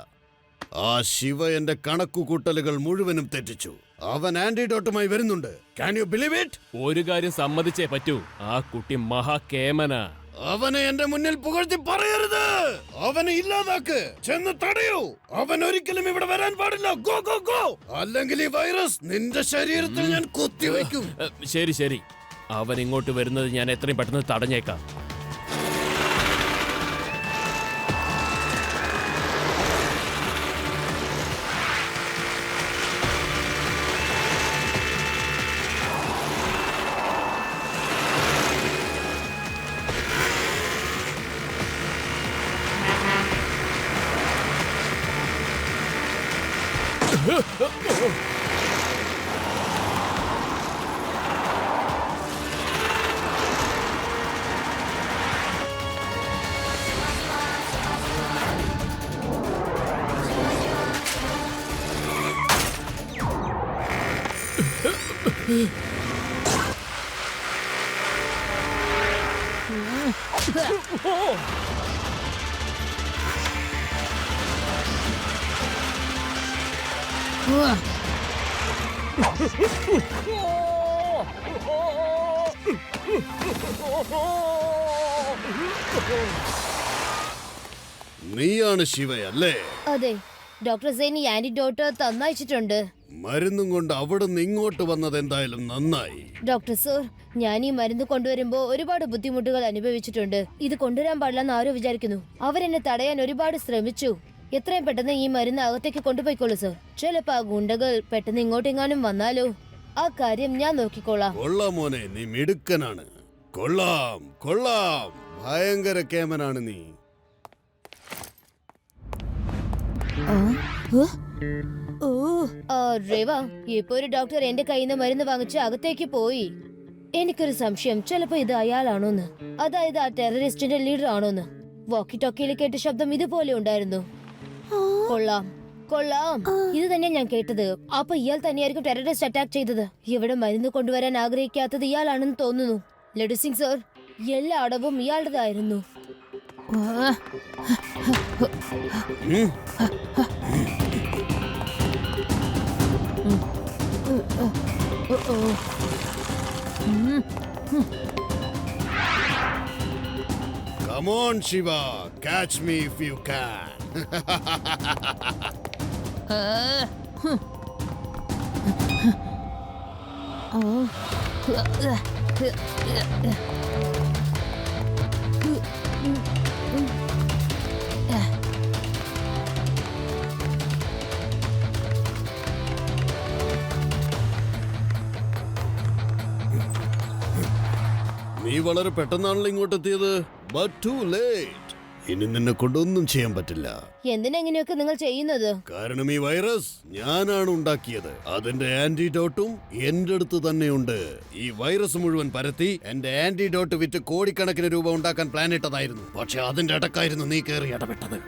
ആ ശിവ എന്റെ കണക്കുകൂട്ടലുകൾ മുഴുവനും തെറ്റിച്ചു. അവൻ ആന്റിഡോട്ടുമായി വരുന്നുണ്ട്. Can you believe it? ഒരു കാര്യം സമ്മതിച്ചേ പറ്റൂ, ആ കുട്ടി മഹാകേമനാ. അവനെ എന്റെ മുന്നിൽ പുകഴ്ത്തി പറയരുത്. അവനെ ഇല്ലാതാക്ക്. ചെന്ന് തടയൂ. അവൻ ഒരിക്കലും ഇവിടെ വരാൻ പാടില്ല. Go go go. അല്ലെങ്കിൽ ഈ വൈറസ് നിന്റെ ശരീരത്തിൽ ഞാൻ കുത്തിവെക്കും. ശരി ശരി, അവൻ ഇങ്ങോട്ട് വരുന്നത് ഞാൻ എത്രയും പെട്ടെന്ന് തടഞ്ഞേക്കാം. നീയാണ് ശിവയല്ലേ? അതെ, ഡോക്ടർ സെയിൻ ഈ ആന്റിഡോട്ട് തന്നയച്ചിട്ടുണ്ട്. മരുന്നും കൊണ്ട് അവിടെ നിന്ന് ഇങ്ങോട്ട് വന്നത് എന്തായാലും നന്നായി. ഡോക്ടർ സർ, ഞാൻ ഈ മരുന്ന് കൊണ്ടുവരുമ്പോ ഒരുപാട് ബുദ്ധിമുട്ടുകൾ അനുഭവിച്ചിട്ടുണ്ട്. ഇത് കൊണ്ടുവരാൻ പാടില്ലെന്ന് ആരോ വിചാരിക്കുന്നു. അവരെന്നെ തടയാൻ ഒരുപാട് ശ്രമിച്ചു. എത്രയും പെട്ടെന്ന് ഈ മരുന്ന് അകത്തേക്ക് കൊണ്ടുപോയിക്കോളൂ സർ. ചിലപ്പോ ആ ഗുണ്ടകൾ പെട്ടെന്ന് ഇങ്ങോട്ടെങ്ങാനും വന്നാലോ? ആ കാര്യം ഞാൻ നോക്കിക്കോളാം. കൊള്ളാം മോനെ, നീ മിടുക്കനാണ്. കൊള്ളാം കൊള്ളാം, ഭയങ്കര കേമനാണ് നീ. രേവ, ഇപ്പൊ ഒരു ഡോക്ടർ എന്റെ കയ്യിൽ നിന്ന് മരുന്ന് വാങ്ങിച്ച് അകത്തേക്ക് പോയി. എനിക്കൊരു സംശയം, ചിലപ്പോ ഇത് അയാളാണോന്ന്, അതായത് ആ ടെററിസ്റ്റിന്റെ ലീഡർ ആണോന്ന്. വോക്കി ടോക്കിയിൽ കേട്ട ശബ്ദം ഇതുപോലെ ഉണ്ടായിരുന്നു. കൊള്ളാം കൊള്ളാം, ഇത് തന്നെ ഞാൻ കേട്ടത്. അപ്പൊ ഇയാൾ തന്നെയായിരിക്കും ടെററിസ്റ്റ് അറ്റാക്ക് ചെയ്തത്. ഇവിടെ മരുന്ന് കൊണ്ടുവരാൻ ആഗ്രഹിക്കാത്തത് ഇയാളാണെന്ന് തോന്നുന്നു. ലഡു സിംഗ് സർ, എല്ലാ അടവും ഇയാളുടേതായിരുന്നു. Come on, Shiva, catch me if you can. നീ വളരെ പെട്ടെന്നാണല്ലോ ഇങ്ങോട്ടെത്തിയത്. But too late. ഇനി നിന്നെ കൊണ്ടൊന്നും ചെയ്യാൻ പറ്റില്ല. എന്തിനെങ്ങനെയൊക്കെ നിങ്ങൾ ചെയ്യുന്നത്? കാരണം ഈ വൈറസ് ഞാനാണ് ഉണ്ടാക്കിയത്. അതിന്റെ ആന്റിഡോട്ടും എന്റെ അടുത്ത് തന്നെയുണ്ട്. ഈ വൈറസ് മുഴുവൻ പരത്തി എന്റെ ആന്റിഡോട്ട് വിറ്റ് കോടിക്കണക്കിന് രൂപ ഉണ്ടാക്കാൻ പ്ലാൻ ഇട്ടതായിരുന്നു. പക്ഷെ അതിന്റെ ഇടക്കായിരുന്നു നീ കയറി ഇടപെട്ടത്.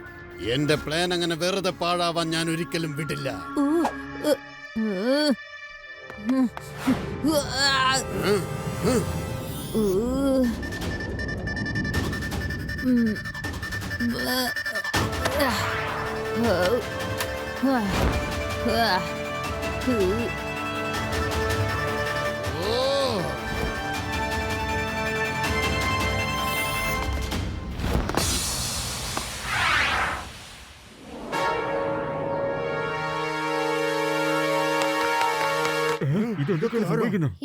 എന്റെ പ്ലാൻ അങ്ങനെ വെറുതെ പാഴാവാൻ ഞാൻ ഒരിക്കലും വിടില്ല.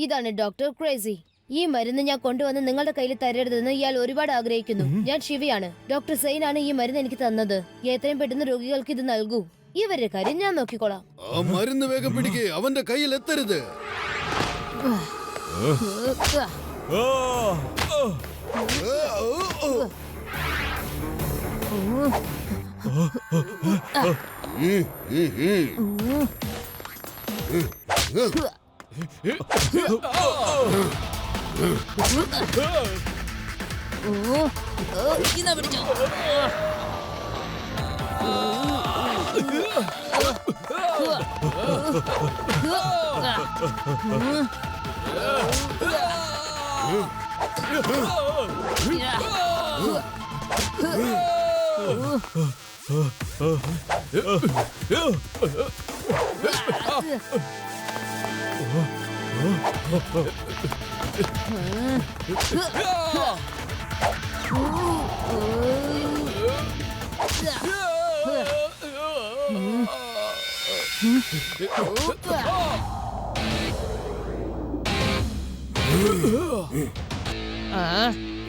ഇതാണ് ഡോക്ടർ ക്രേസി. ഈ മരുന്ന് ഞാൻ കൊണ്ടുവന്ന് നിങ്ങളുടെ കയ്യിൽ തരരുതെന്ന് ഇയാൾ ഒരുപാട് ആഗ്രഹിക്കുന്നു. ഞാൻ ശിവയാണ്. ഡോക്ടർ സെയിൻ ആണ് ഈ മരുന്ന് എനിക്ക് തന്നത്. എത്രയും പെട്ടെന്ന് രോഗികൾക്ക് ഇത് നൽകൂ. ഇവരുടെ കാര്യം ഞാൻ നോക്കിക്കോളാം. ആ മരുന്ന് വേഗം പിടിക്കേ, അവന്റെ കയ്യിൽ എത്തരുത്.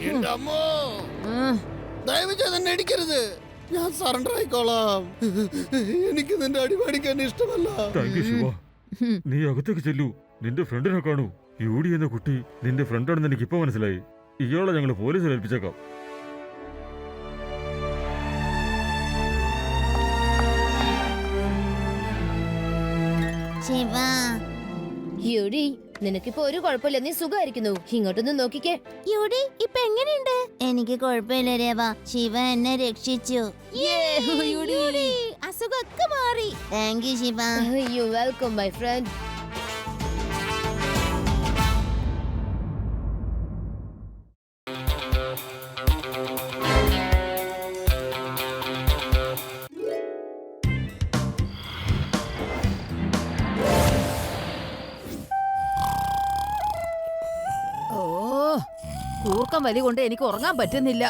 എന്റെ അമ്മോ, ദയവ് ചെയ്ത് എന്നെ അടിക്കരുത്. ഞാൻ സറണ്ടർ ആയിക്കോളാം. എനിക്ക് നിന്റെ അടി മേടിക്കാൻ ഇഷ്ടമല്ല. നീ അകത്തേക്ക് ചെല്ലൂ. നിന്റെ ഫ്രണ്ടിനെ കാണൂ. യൂഡി എന്ന കുട്ടി നിന്റെ ഫ്രണ്ടാണെന്ന് എനിക്ക് ഇപ്പൊ മനസ്സിലായി. ഇയാളെ ഞങ്ങൾ പോലീസിൽ ഏൽപ്പിച്ചേക്കാം. യൂഡി, നിനക്കിപ്പോ ഒരു കുഴപ്പമില്ല, നീ സുഖമായിരിക്കുന്നു. ഇങ്ങോട്ടൊന്ന് നോക്കിക്കേ. യൂഡി ഇപ്പൊ എങ്ങനെയുണ്ട്? എനിക്ക് കുഴപ്പമില്ല രേവ, ശിവ എന്നെ രക്ഷിച്ചു. യൂഡി, അസുഖമൊക്കെ മാറി. Thank you Shiva. You welcome my friend. കൂർക്കം വലി കൊണ്ട് എനിക്ക് ഉറങ്ങാൻ പറ്റുന്നില്ല.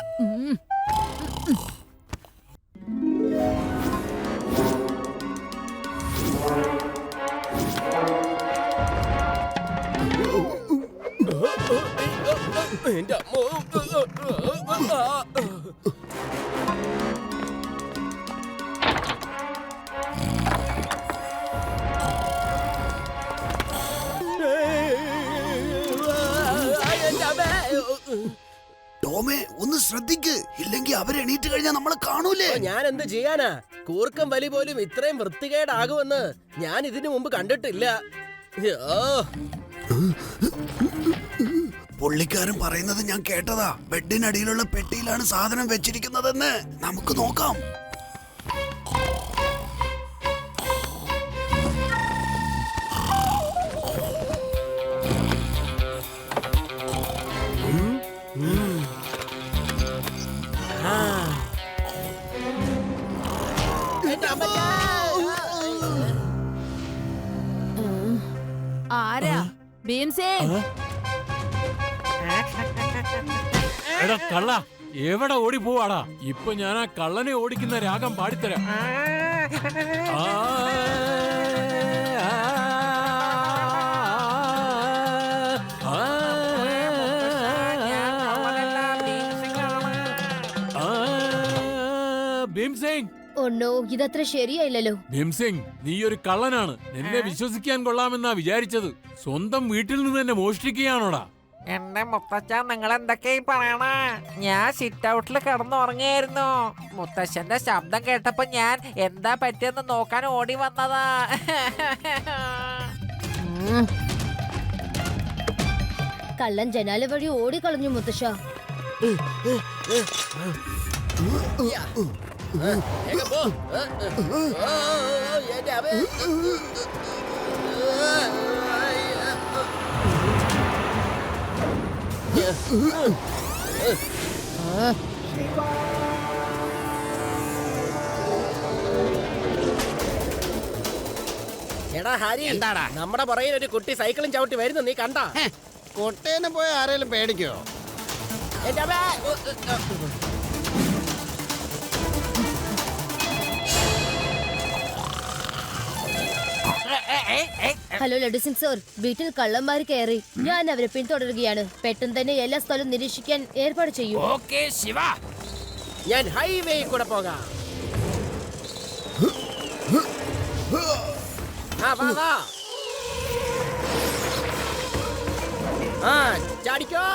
ടോമേ ഒന്ന് ശ്രദ്ധിക്ക്, ഇല്ലെങ്കിൽ അവരെണീറ്റ് കഴിഞ്ഞാൽ നമ്മളെ കാണൂലേ. ഞാൻ എന്ത് ചെയ്യാനാ? കൂർക്കം വലി പോലും ഇത്രയും വൃത്തികേടാകുമെന്ന് ഞാൻ ഇതിനു മുമ്പ് കണ്ടിട്ടില്ല. പുള്ളിക്കാരൻ പറയുന്നത് ഞാൻ കേട്ടതാ. ബെഡിനടിയിലുള്ള പെട്ടിയിലാണ് സാധനം വെച്ചിരിക്കുന്നതെന്ന്. നമുക്ക് നോക്കാം. ആരാ? ഭീംസേ, എടാ കള്ള, എവിടെ ഓടി പോവാടാ? ഇപ്പൊ ഞാൻ ആ കള്ളനെ ഓടിക്കുന്ന രാഗം പാടിത്തരാം. ഭീംസിംഗ്, ഒന്നോ ഇതത്ര ശരിയായില്ലല്ലോ. ഭീംസിംഗ്, നീ ഒരു കള്ളനാണ്. നിന്നെ വിശ്വസിക്കാൻ കൊള്ളാമെന്നാ വിചാരിച്ചത്. സ്വന്തം വീട്ടിൽ നിന്ന് തന്നെ മോഷ്ടിക്കുകയാണോടാ? എന്റെ മുത്തച്ഛ, നിങ്ങൾ എന്തൊക്കെയായി പറയണ? ഞാൻ സിറ്റ് ഔട്ടിൽ കിടന്നുറങ്ങിയായിരുന്നു. മുത്തശ്ശന്റെ ശബ്ദം കേട്ടപ്പോ ഞാൻ എന്താ പറ്റിയെന്ന് നോക്കാൻ ഓടി വന്നതാ. കള്ളൻ ജനാല വഴി ഓടിക്കളഞ്ഞു മുത്തശ്ശ. എടാ ഹരി, എന്താടാ? നമ്മുടെ പുറകിൽ ഒരു കുട്ടി സൈക്കിളും ചവിട്ടി വരുന്നു, നീ കണ്ടാ? കുട്ടീനെ പോയി ആരെങ്കിലും പേടിക്കോ? എന്റെ അമ്മേ. ഹലോ ലഡു സിംഗ് സർ, വീട്ടിൽ കള്ളന്മാർ കയറി. ഞാൻ അവരെ പിന്തുടരുകയാണ്. പെട്ടെന്ന് തന്നെ എല്ലാ സ്ഥലവും നിരീക്ഷിക്കാൻ ഏർപ്പാട് ചെയ്യൂ. ഓക്കേ ശിവ, ഞാൻ ഹൈവേ കൂടെ പോകാം. വാ. ചാടിക്കോ.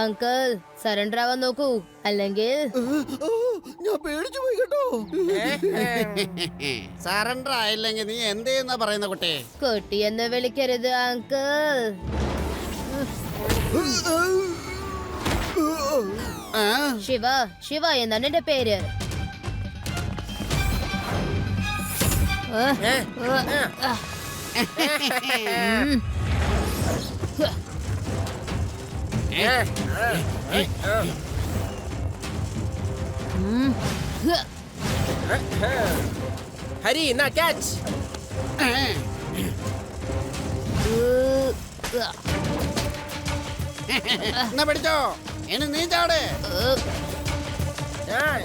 അങ്കിൾ, സറണ്ടർ ആവാൻ നോക്കൂ, അല്ലെങ്കിൽ ഞാൻ പേടിച്ചു പോയി കേട്ടോ. സറണ്ടർ ആയില്ലെങ്കിൽ നീ എന്ത് ചെയ്യുന്ന പറയുന്ന കുട്ടി? കുട്ടി എന്ന് വിളിക്കരുത് അങ്കിൾ. ശിവ, ശിവ എന്നാണ് എന്റെ പേര്. ഹരി, എന്നാ ക്യാച്ച്. എന്നാ പിടിച്ചോ, ഇനി നീ ചാട്.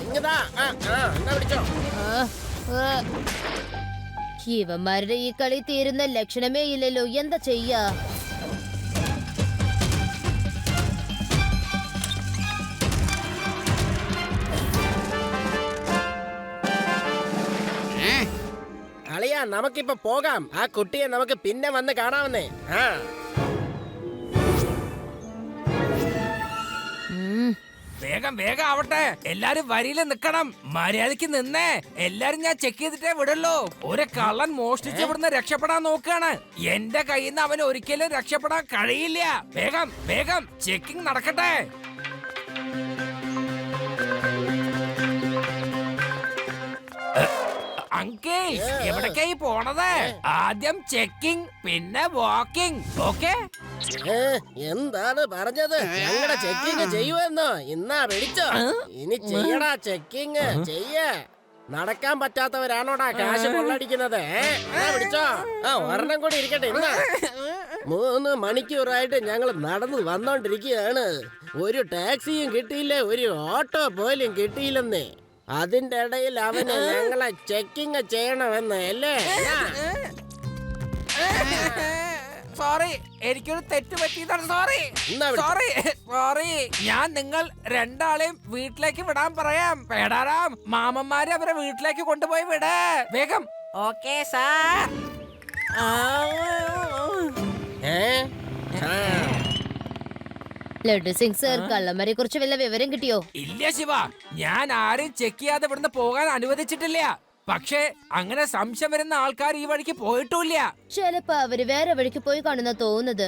ഇങ്ങതാ, എന്നാ പിടിച്ചോ. ഇവന്മാരുടെ ഈ കളി തീരുന്ന ലക്ഷണമേ ഇല്ലല്ലോ. എന്താ ചെയ്യാ? അളിയാ, നമുക്കിപ്പോ പോകാം. ആ കുട്ടിയെ നമുക്ക് പിന്നെ വന്ന് കാണാമെന്നേ. വേഗം വേഗം ആവട്ടെ. എല്ലാരും വരിയിൽ നിക്കണം. മര്യാദക്ക് നിന്നേ. എല്ലാരും ഞാൻ ചെക്ക് ചെയ്തിട്ടേ വിടുള്ളൂ. ഒരു കള്ളൻ മോഷ്ടിച്ച് ഇവിടുന്ന് രക്ഷപ്പെടാൻ നോക്കാണ്. എന്റെ കയ്യിൽ നിന്ന് അവന് ഒരിക്കലും രക്ഷപ്പെടാൻ കഴിയില്ല. വേഗം വേഗം ചെക്കിംഗ് നടക്കട്ടെ. അങ്കിൾ, എവിടേക്കായി പോണത്? ആദ്യം ചെക്കിംഗ്, പിന്നെ വാക്കിംഗ്. ഓക്കെ? എന്താണ് പറഞ്ഞത്? ഞങ്ങളുടെ ചെക്കിങ് ചെയ്യുമെന്നോ? ഇന്നാ പിടിച്ചോ. ഇനി ചെയ്യടാ ചെക്കിങ്, ചെയ്യ. നടക്കാൻ പറ്റാത്തവരാണോടാ കാശ് കൊള്ളടിക്കുന്നത്? പിടിച്ചോ. ഒരെണ്ണം കൂടി ഇരിക്കട്ടെ. 3 മണിക്കൂറായിട്ട് ഞങ്ങൾ നടന്നു വന്നോണ്ടിരിക്കുകയാണ്. ഒരു ടാക്സിയും കിട്ടിയില്ല, ഒരു ഓട്ടോ പോലും കിട്ടിയില്ലെന്നേ. അതിന്റെ ഇടയിൽ അവന് ഞങ്ങളെ ചെക്കിങ് ചെയ്യണമെന്ന് അല്ലേ? സോറി, എനിക്കൊരു തെറ്റ് പറ്റിയതാണ്. സോറി. ഞാൻ നിങ്ങൾ രണ്ടാളെയും വീട്ടിലേക്ക് വിടാൻ പറയാം. പേടാറാം, മാമന്മാരെ അവരെ വീട്ടിലേക്ക് കൊണ്ടുപോയി വിട വേഗം. Okay sir. Laddu Singh sir, കള്ളന്മാരെ കുറിച്ച് വല്ല വിവരം കിട്ടിയോ? ഇല്ല ശിവ, ഞാൻ ആരെയും ചെക്ക് ചെയ്യാതെ ഇവിടുന്ന് പോകാൻ അനുവദിച്ചിട്ടില്ല. പക്ഷേ അങ്ങനെ സംശയം വരുന്ന ആൾക്കാർ ഈ വഴിക്ക് പോയിട്ടില്ല. ചിലപ്പോ അവര് വേറെ വഴിക്ക് പോയി കാണുന്ന തോന്നുന്നത്.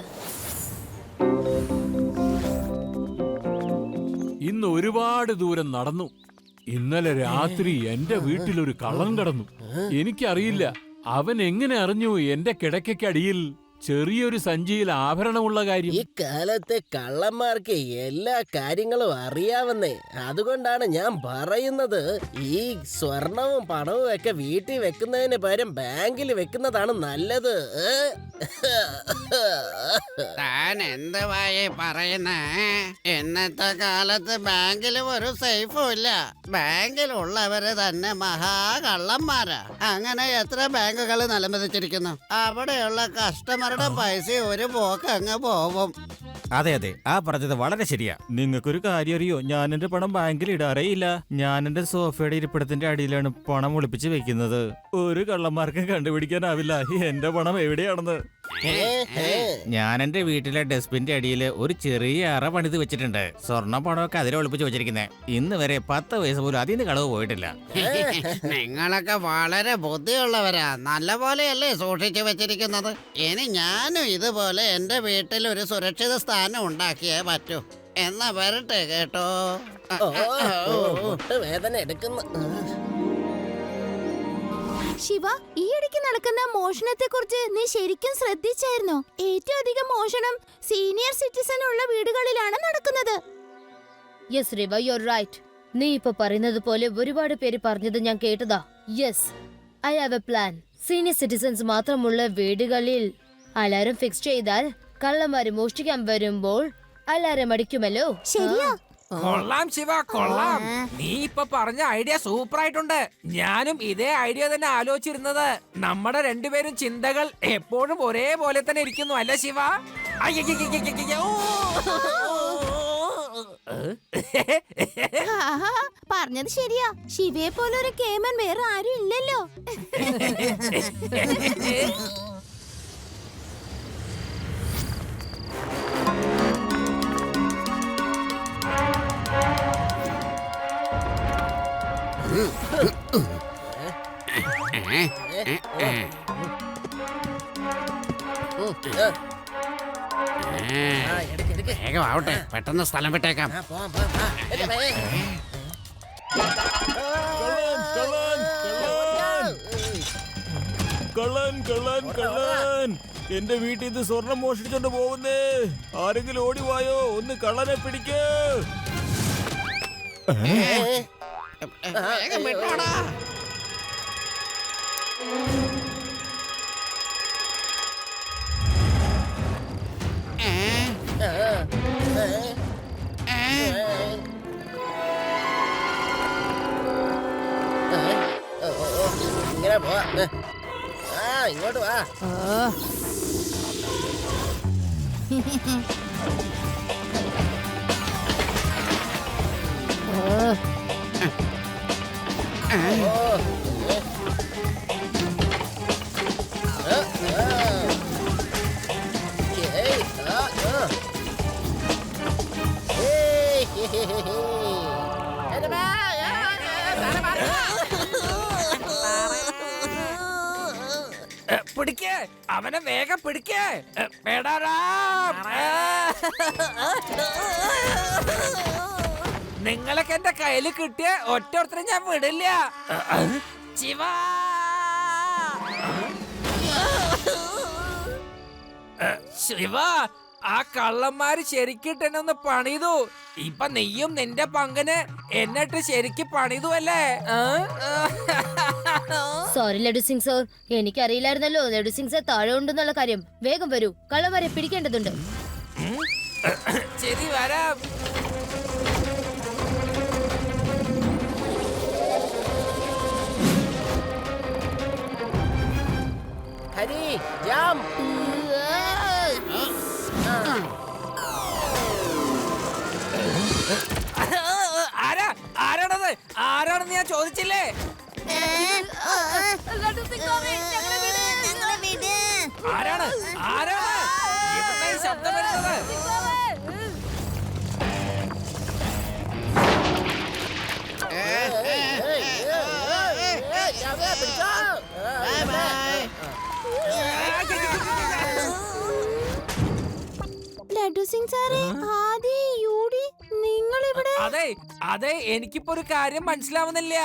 ഇന്ന് ഒരുപാട് ദൂരം നടന്നു. ഇന്നലെ രാത്രി എന്റെ വീട്ടിലൊരു കള്ളൻ കടന്നു. എനിക്കറിയില്ല അവൻ എങ്ങനെ അറിഞ്ഞു എന്റെ കിടക്കടിയിൽ ചെറിയൊരു സഞ്ചിയിൽ ആഭരണമുള്ള കാര്യം. ഈ കാലത്തെ കള്ളന്മാർക്ക് എല്ലാ കാര്യങ്ങളും അറിയാവുന്നേ. അതുകൊണ്ടാണ് ഞാൻ പറയുന്നത്, ഈ സ്വർണവും പണവും ഒക്കെ വീട്ടിൽ വെക്കുന്നതിന് പകരം ബാങ്കിൽ വെക്കുന്നതാണ് നല്ലത്. താൻ എന്തുവായി പറയുന്നേ? ഇന്നത്തെ കാലത്ത് ബാങ്കിലും ഒരു സേഫും ഇല്ല. ബാങ്കിലുള്ളവര് തന്നെ മഹാകള്ളന്മാരാ. അങ്ങനെ എത്ര ബാങ്കുകൾ നിലംപതിച്ചിരിക്കുന്നു. അവിടെയുള്ള കസ്റ്റമർ പൈസ ഒരു പോക്ക് അങ്ങ് പോവും. അതെ അതെ, ആ പറഞ്ഞത് വളരെ ശരിയാ. നിങ്ങൾക്കൊരു കാര്യം അറിയോ? ഞാൻ എന്റെ പണം ബാങ്കിൽ ഇടാറേയില്ല. ഞാൻ എന്റെ സോഫയുടെ ഇരിപ്പിടത്തിന്റെ അടിയിലാണ് പണം ഒളിപ്പിച്ച് വെക്കുന്നത്. ഒരു കള്ളന്മാർക്കും കണ്ടുപിടിക്കാനാവില്ല എന്റെ പണം എവിടെയാണെന്ന്. ഞാൻ എന്റെ വീട്ടിലെ ഡസ്റ്റ്ബിന്റെ അടിയിൽ ഒരു ചെറിയ അറ പണിത് വെച്ചിട്ടുണ്ട്. സ്വർണ്ണ പണമൊക്കെ അതിൽ ഒളിപ്പിച്ച് വെച്ചിരിക്കുന്നത്. ഇന്ന് വരെ 10 പൈസ പോലും അതിന് കളവ് പോയിട്ടില്ല. നിങ്ങളൊക്കെ വളരെ ബുദ്ധിയുള്ളവരാ. നല്ല പോലെയല്ലേ സൂക്ഷിച്ചു വെച്ചിരിക്കുന്നത്. ഇനി ഞാനും ഇതുപോലെ എന്റെ വീട്ടിൽ ഒരു സുരക്ഷിത സ്ഥാനം ഉണ്ടാക്കിയേ പറ്റൂ. എന്നാ വരട്ടെ കേട്ടോ. വേദന എടുക്കുന്നു. ശിവ, ഈ ഇടയ്ക്ക് നടക്കുന്ന മോഷണത്തെ കുറിച്ച് നീ ശരിക്കും ശ്രദ്ധിച്ചായിരുന്നോ? ഏറ്റവും അധികം മോഷണം സീനിയർ സിറ്റിസൺ ഉള്ള വീടുകളിലാണ് നടക്കുന്നത്. Yes Reva, you are right. നീ ഇപ്പൊ പറയുന്നത് പോലെ ഒരുപാട് പേര് പറഞ്ഞത് ഞാൻ കേട്ടതാ. Yes, I have a plan. Senior citizens മാത്രമുള്ള വീടുകളിൽ അലാരം ഫിക്സ് ചെയ്താൽ കള്ളന്മാര് മോഷ്ടിക്കാൻ വരുമ്പോൾ അലാരം അടിക്കുമല്ലോ. ശരിയാ. കൊള്ളാം ശിവ, കൊള്ളാം. നീ ഇപ്പൊ പറഞ്ഞ ഐഡിയ സൂപ്പർ ആയിട്ടുണ്ട്. ഞാനും ഇതേ ഐഡിയ തന്നെ ആലോചിച്ചിരുന്നത്. നമ്മുടെ രണ്ടുപേരും ചിന്തകൾ എപ്പോഴും ഒരേപോലെ തന്നെ ഇരിക്കുന്നു അല്ലേ ശിവ? പറഞ്ഞത് ശരിയാ. ശിവയെ പോലെ ഒരു കേമൻ വേറെ ആരും ഇല്ലല്ലോ. വേഗം ആവട്ടെ, പെട്ടെന്ന് സ്ഥലം വിട്ടേക്കാം. കള്ളൻ കള്ളൻ കള്ളൻ, എന്റെ വീട്ടിൽ നിന്ന് സ്വർണം മോഷ്ടിച്ചോണ്ട് പോകുന്നേ. ആരെങ്കിലും ഓടിവായോ, ഒന്ന് കള്ളനെ പിടിക്ക്. വേഗം വിട്ടോടാ. ഇങ്ങനെ പോവാ. ഇങ്ങോട്ട് വാ. പിടിക്കേ, അവനെ വേഗം പിടിക്കേ. പേടാറാം, നിങ്ങളൊക്കെ എന്റെ കയ്യിൽ കിട്ടിയ ഒറ്റൊരുത്തരും ഞാൻ വിടില്ല. ശിവ, ശിവ, ആ കള്ളന്മാര് ശരിക്കിട്ട് എന്നെ ഒന്ന് പണിതു. ഇപ്പൊ നീയും നിന്റെ പങ്കിന് എന്നിട്ട് ശരിക്ക് പണിതു അല്ലേ? സോറി ലഡു സിംഗ് സർ, എനിക്കറിയില്ലായിരുന്നല്ലോ ലഡു സിംഗ് സർ താഴെ ഉണ്ടെന്നുള്ള കാര്യം. വേഗം വരൂ, കള്ളന്മാരെ പിടിക്കേണ്ടതുണ്ട്. ശരി, വരാം. ഹരി ജാം. ആരാണത്? ആരാണെന്ന് ഞാൻ ചോദിച്ചില്ലേ? ആരാണ്? ആരാണ് ഇവിടെ ഈ ശബ്ദം വരുന്നത്? ലഡു സിംഗ് സാറേ, ആദി, യൂഡി, നിങ്ങൾ ഇവിടെ? അതെ അതെ, എനിക്കിപ്പോ ഒരു കാര്യം മനസ്സിലാവുന്നില്ല.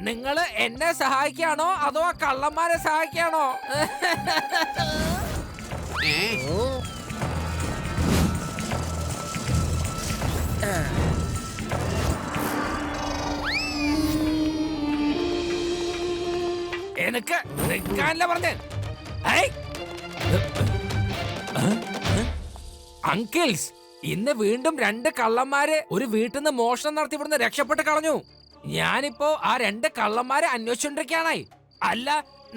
നിങ്ങള് എന്നെ സഹായിക്കാണോ അതോ ആ കള്ളന്മാരെ സഹായിക്കാണോ? എനിക്ക് നിൽക്കാനല്ല പറഞ്ഞേ. അങ്കിൾസ്, ഇന്ന് വീണ്ടും 2 കള്ളന്മാര് ഒരു വീട്ടിൽ നിന്ന് മോഷണം നടത്തി ഇവിടുന്ന് രക്ഷപ്പെട്ട് കളഞ്ഞു. ഞാനിപ്പോ ആ 2 കള്ളന്മാരെ അന്വേഷിച്ചോണ്ടിരിക്കാനായി. അല്ല,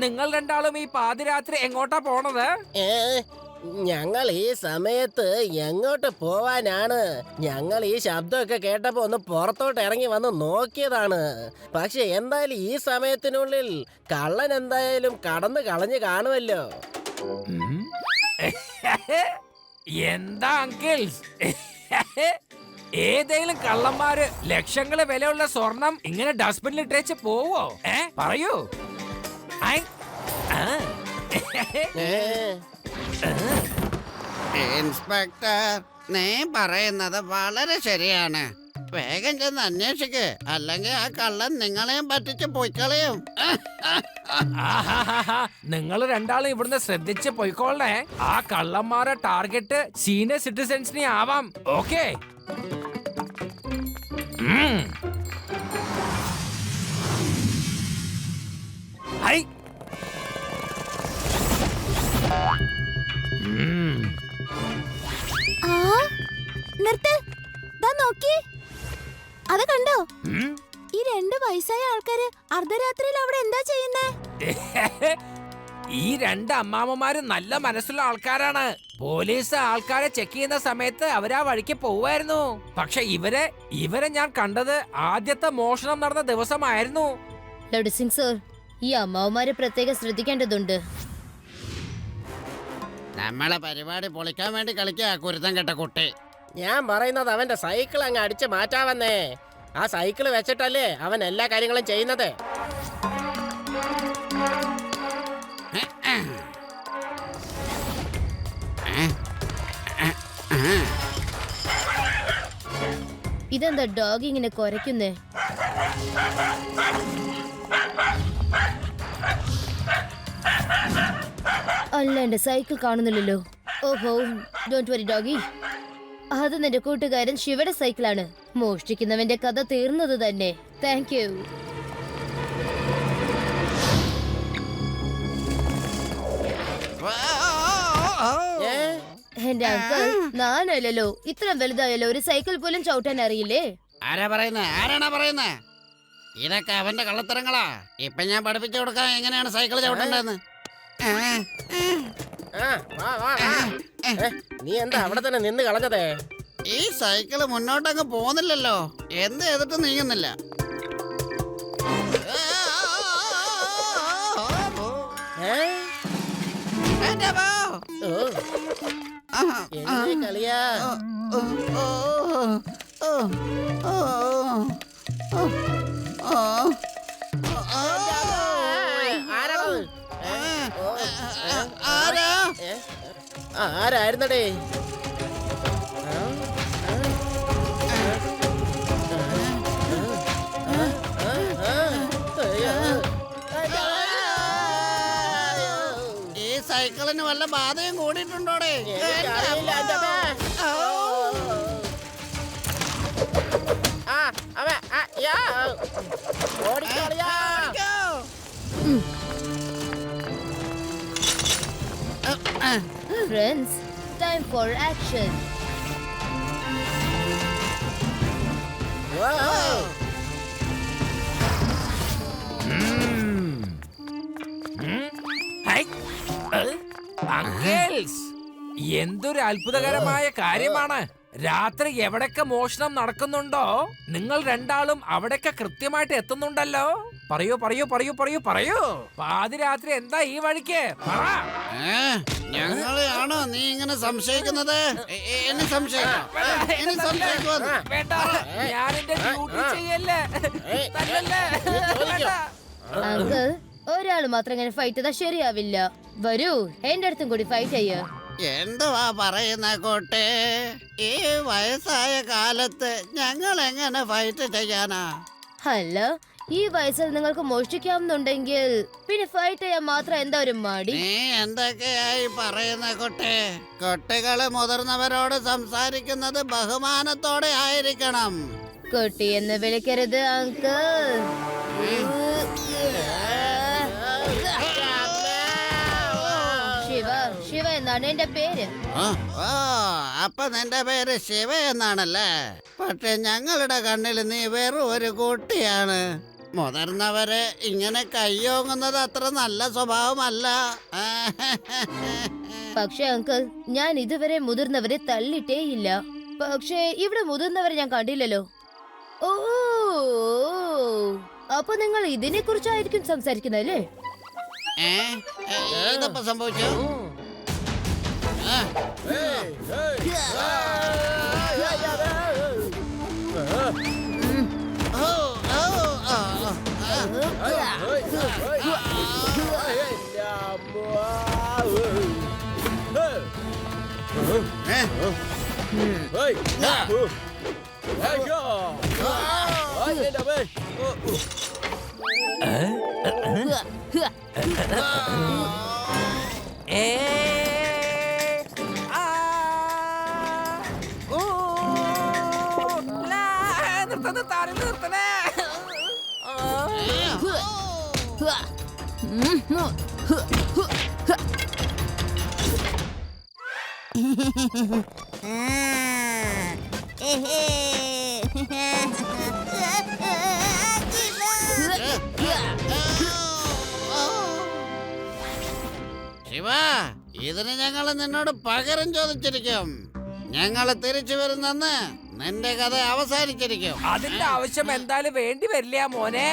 നിങ്ങൾ രണ്ടാളും ഈ പാതിരാത്രി എങ്ങോട്ടാ പോണത്? ഞങ്ങൾ ഈ സമയത്ത് എങ്ങോട്ട് പോവാനാണ്? ഞങ്ങൾ ഈ ശബ്ദമൊക്കെ കേട്ടപ്പോ ഒന്ന് പുറത്തോട്ട് ഇറങ്ങി വന്ന് നോക്കിയതാണ്. പക്ഷെ എന്തായാലും ഈ സമയത്തിനുള്ളിൽ കള്ളൻ എന്തായാലും കടന്നു കളഞ്ഞു കാണുമല്ലോ. എന്താ അങ്കിൾസ്, ഏതെങ്കിലും കള്ളന്മാര് ലക്ഷങ്ങള് വിലയുള്ള സ്വർണം ഇങ്ങനെ ഡസ്റ്റ്ബിനിൽ ഇട്ടേച്ച് പോവോ? പറയൂ. ഇൻസ്പെക്ടർ, നീ പറയുന്നത് വളരെ ശരിയാണ്. വേഗം ചെന്ന് അന്വേഷിക്ക്, അല്ലെങ്കിൽ ആ കള്ളൻ നിങ്ങളെയും പറ്റിച്ച് പോയിക്കളയും. നിങ്ങൾ രണ്ടാളും ഇവിടുന്ന് ശ്രദ്ധിച്ച് പോയിക്കോളേ. ആ കള്ളന്മാരെ ടാർഗറ്റ് സീനിയർ സിറ്റിസൺസിനെ ആവാം. ഓക്കെ? നിർത്ത്, നോക്കി, അത് കണ്ടോ? ഈ 2 വയസ്സായ ആൾക്കാര് അർദ്ധരാത്രിയിൽ അവിടെ എന്താ ചെയ്യുന്നേ? ഈ 2 അമ്മാമ്മമാര് നല്ല മനസ്സുള്ള ആൾക്കാരാണ്. പോലീസ് ആൾക്കാരെ ചെക്ക് ചെയ്യുന്ന സമയത്ത് അവരാ വഴിക്ക് പോവായിരുന്നു. പക്ഷെ ഇവരെ ഞാൻ കണ്ടത് ആദ്യത്തെ മോഷണം നടന്ന ദിവസമായിരുന്നു. ലഡു സിംഗ് സർ, ഈ അമ്മാവന്മാരെ പ്രത്യേകം ശ്രദ്ധിക്കേണ്ടതുണ്ട്. നമ്മളെ പരിപാടി പൊളിക്കാൻ വേണ്ടി കളിക്കാ കുരുത്തം കെട്ട കുട്ടി. ഞാൻ പറയുന്നത് അവന്റെ സൈക്കിൾ അങ്ങ് അടിച്ച് മാറ്റാവന്നേ. ആ സൈക്കിൾ വെച്ചിട്ടല്ലേ അവൻ എല്ലാ കാര്യങ്ങളും ചെയ്യുന്നത്. ഇതെന്താ ഡോഗ് ഇങ്ങനെ കുരയ്ക്കുന്നേ? അല്ല, എന്റെ സൈക്കിൾ കാണുന്നില്ലല്ലോ. ഓഹോ, ഡോണ്ട് വറി ഡോഗി, അത് നിന്റെ കൂട്ടുകാരൻ ശിവയുടെ സൈക്കിളാണ്. മോഷ്ടിക്കുന്നവന്റെ കഥ തീർന്നത് തന്നെ. Thank you. എന്റെ അങ്കിൾ, നാനല്ലോ ഇത്ര വലുതായല്ലോ, ഒരു സൈക്കിൾ പോലും ചവിട്ടാൻ അറിയില്ലേ? ആരാ പറയുന്നേ? ആരാണാ പറയുന്നേ? ഇതൊക്കെ അവന്റെ കള്ളത്തരങ്ങളാ. ഇപ്പൊ ഞാൻ പഠിപ്പിച്ചു കൊടുക്കാൻ എങ്ങനെയാണ് സൈക്കിൾ ചവിട്ടേണ്ടതെന്ന്. നീ എന്താ അവിടെ തന്നെ നിന്ന് കളഞ്ഞതേ? ഈ സൈക്കിള് മുന്നോട്ടങ്ങ് പോകുന്നില്ലല്ലോ, എന്ത് ചെയ്തിട്ട് നീങ്ങുന്നില്ല. കളിയാ ആരായിരുന്നടേ? ഈ സൈക്കിളിന് വല്ല ബാധയും കൂടിയിട്ടുണ്ടോടെ? Friends, time for action. Uncles, എന്തൊരു അത്ഭുതകരമായ കാര്യമാണ്. രാത്രി എവിടൊക്കെ മോഷണം നടക്കുന്നുണ്ടോ നിങ്ങൾ രണ്ടാളും അവിടൊക്കെ കൃത്യമായിട്ട് എത്തുന്നുണ്ടല്ലോ. പറയൂ പറയൂ പറയൂ പറയൂ പറയൂ. പാതിരാത്രി എന്താ ഈ വഴിക്ക്? ഞങ്ങളെയാണോ നീ ഇങ്ങനെ സംശയിക്കുന്നത്? എന്നെ സംശയിക്കാം. വേണ്ട, ഞാൻ എന്റെ ഡ്യൂട്ടി ചെയ്യല്ലേ. അങ്കിൾ, ഒരാൾ മാത്രം ഇങ്ങനെ ഫൈറ്റ് ചെയ്താൽ ശരിയാവില്ല. വരൂ, എന്റെ അടുത്തും കൂടി ഫൈറ്റ് ചെയ്യ. എന്തുവാ പറയുന്ന കോട്ടെ? ഈ വയസ്സായ കാലത്ത് ഞങ്ങൾ എങ്ങനെ ഫൈറ്റ് ചെയ്യാനാ? അല്ല, ഈ വയസ്സിൽ നിങ്ങൾക്ക് മോഷ്ടിക്കാമെന്നുണ്ടെങ്കിൽ പിന്നെ ഫൈറ്റ് ചെയ്യാൻ മാത്രം എന്താ ഒരു മടി? നീ എന്തൊക്കെയായി പറയുന്ന കോട്ടെ? കുട്ടികള് മുതിർന്നവരോട് സംസാരിക്കുന്നത് ബഹുമാനത്തോടെ ആയിരിക്കണം. കുട്ടി എന്ന് വിളിക്കരുത് അങ്കിൾ. ശിവ എന്നാണ് എന്റെ പേര്. അപ്പൊ നിന്റെ പേര് ശിവ എന്നാണല്ലേ? പക്ഷെ ഞങ്ങളുടെ കണ്ണിൽ നീ വെറും ഒരു കുട്ടിയാണ്. മുതിർന്നവരെ ഇങ്ങനെ കയ്യോങ്ങുന്നത് അത്ര നല്ല സ്വഭാവമല്ല. പക്ഷെ അങ്കിൾ, ഞാൻ ഇതുവരെ മുതിർന്നവരെ തള്ളിട്ടേ ഇല്ല. പക്ഷേ ഇവിടെ മുതിർന്നവരെ ഞാൻ കണ്ടില്ലല്ലോ. ഓ, അപ്പൊ നിങ്ങൾ ഇതിനെ കുറിച്ചായിരിക്കും സംസാരിക്കുന്നല്ലേ? ഇതപ്പോ സംഭവിച്ചു. നിർത്തണേ. ശിവ, ഇതിന് ഞങ്ങൾ നിന്നോട് പകരം ചോദിച്ചിരിക്കും. ഞങ്ങൾ തിരിച്ചു വരുന്നെന്ന് നിന്റെ കഥ അവസാനിച്ചിരിക്കും. അതിന്റെ ആവശ്യം എന്തായാലും വേണ്ടി വരില്ല മോനെ.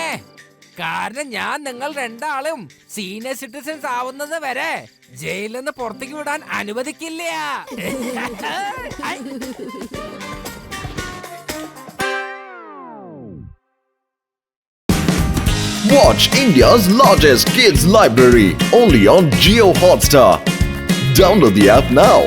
കാരണം ഞാൻ നിങ്ങൾ രണ്ടാളും സീനിയർ സിറ്റിസൺസ് ആവുന്നത് വരെ ജയിലിൽ നിന്ന് പുറത്തേക്ക് വിടാൻ അനുവദിക്കില്ല. Watch India's largest kids library only on Jio Hotstar. Download the app now.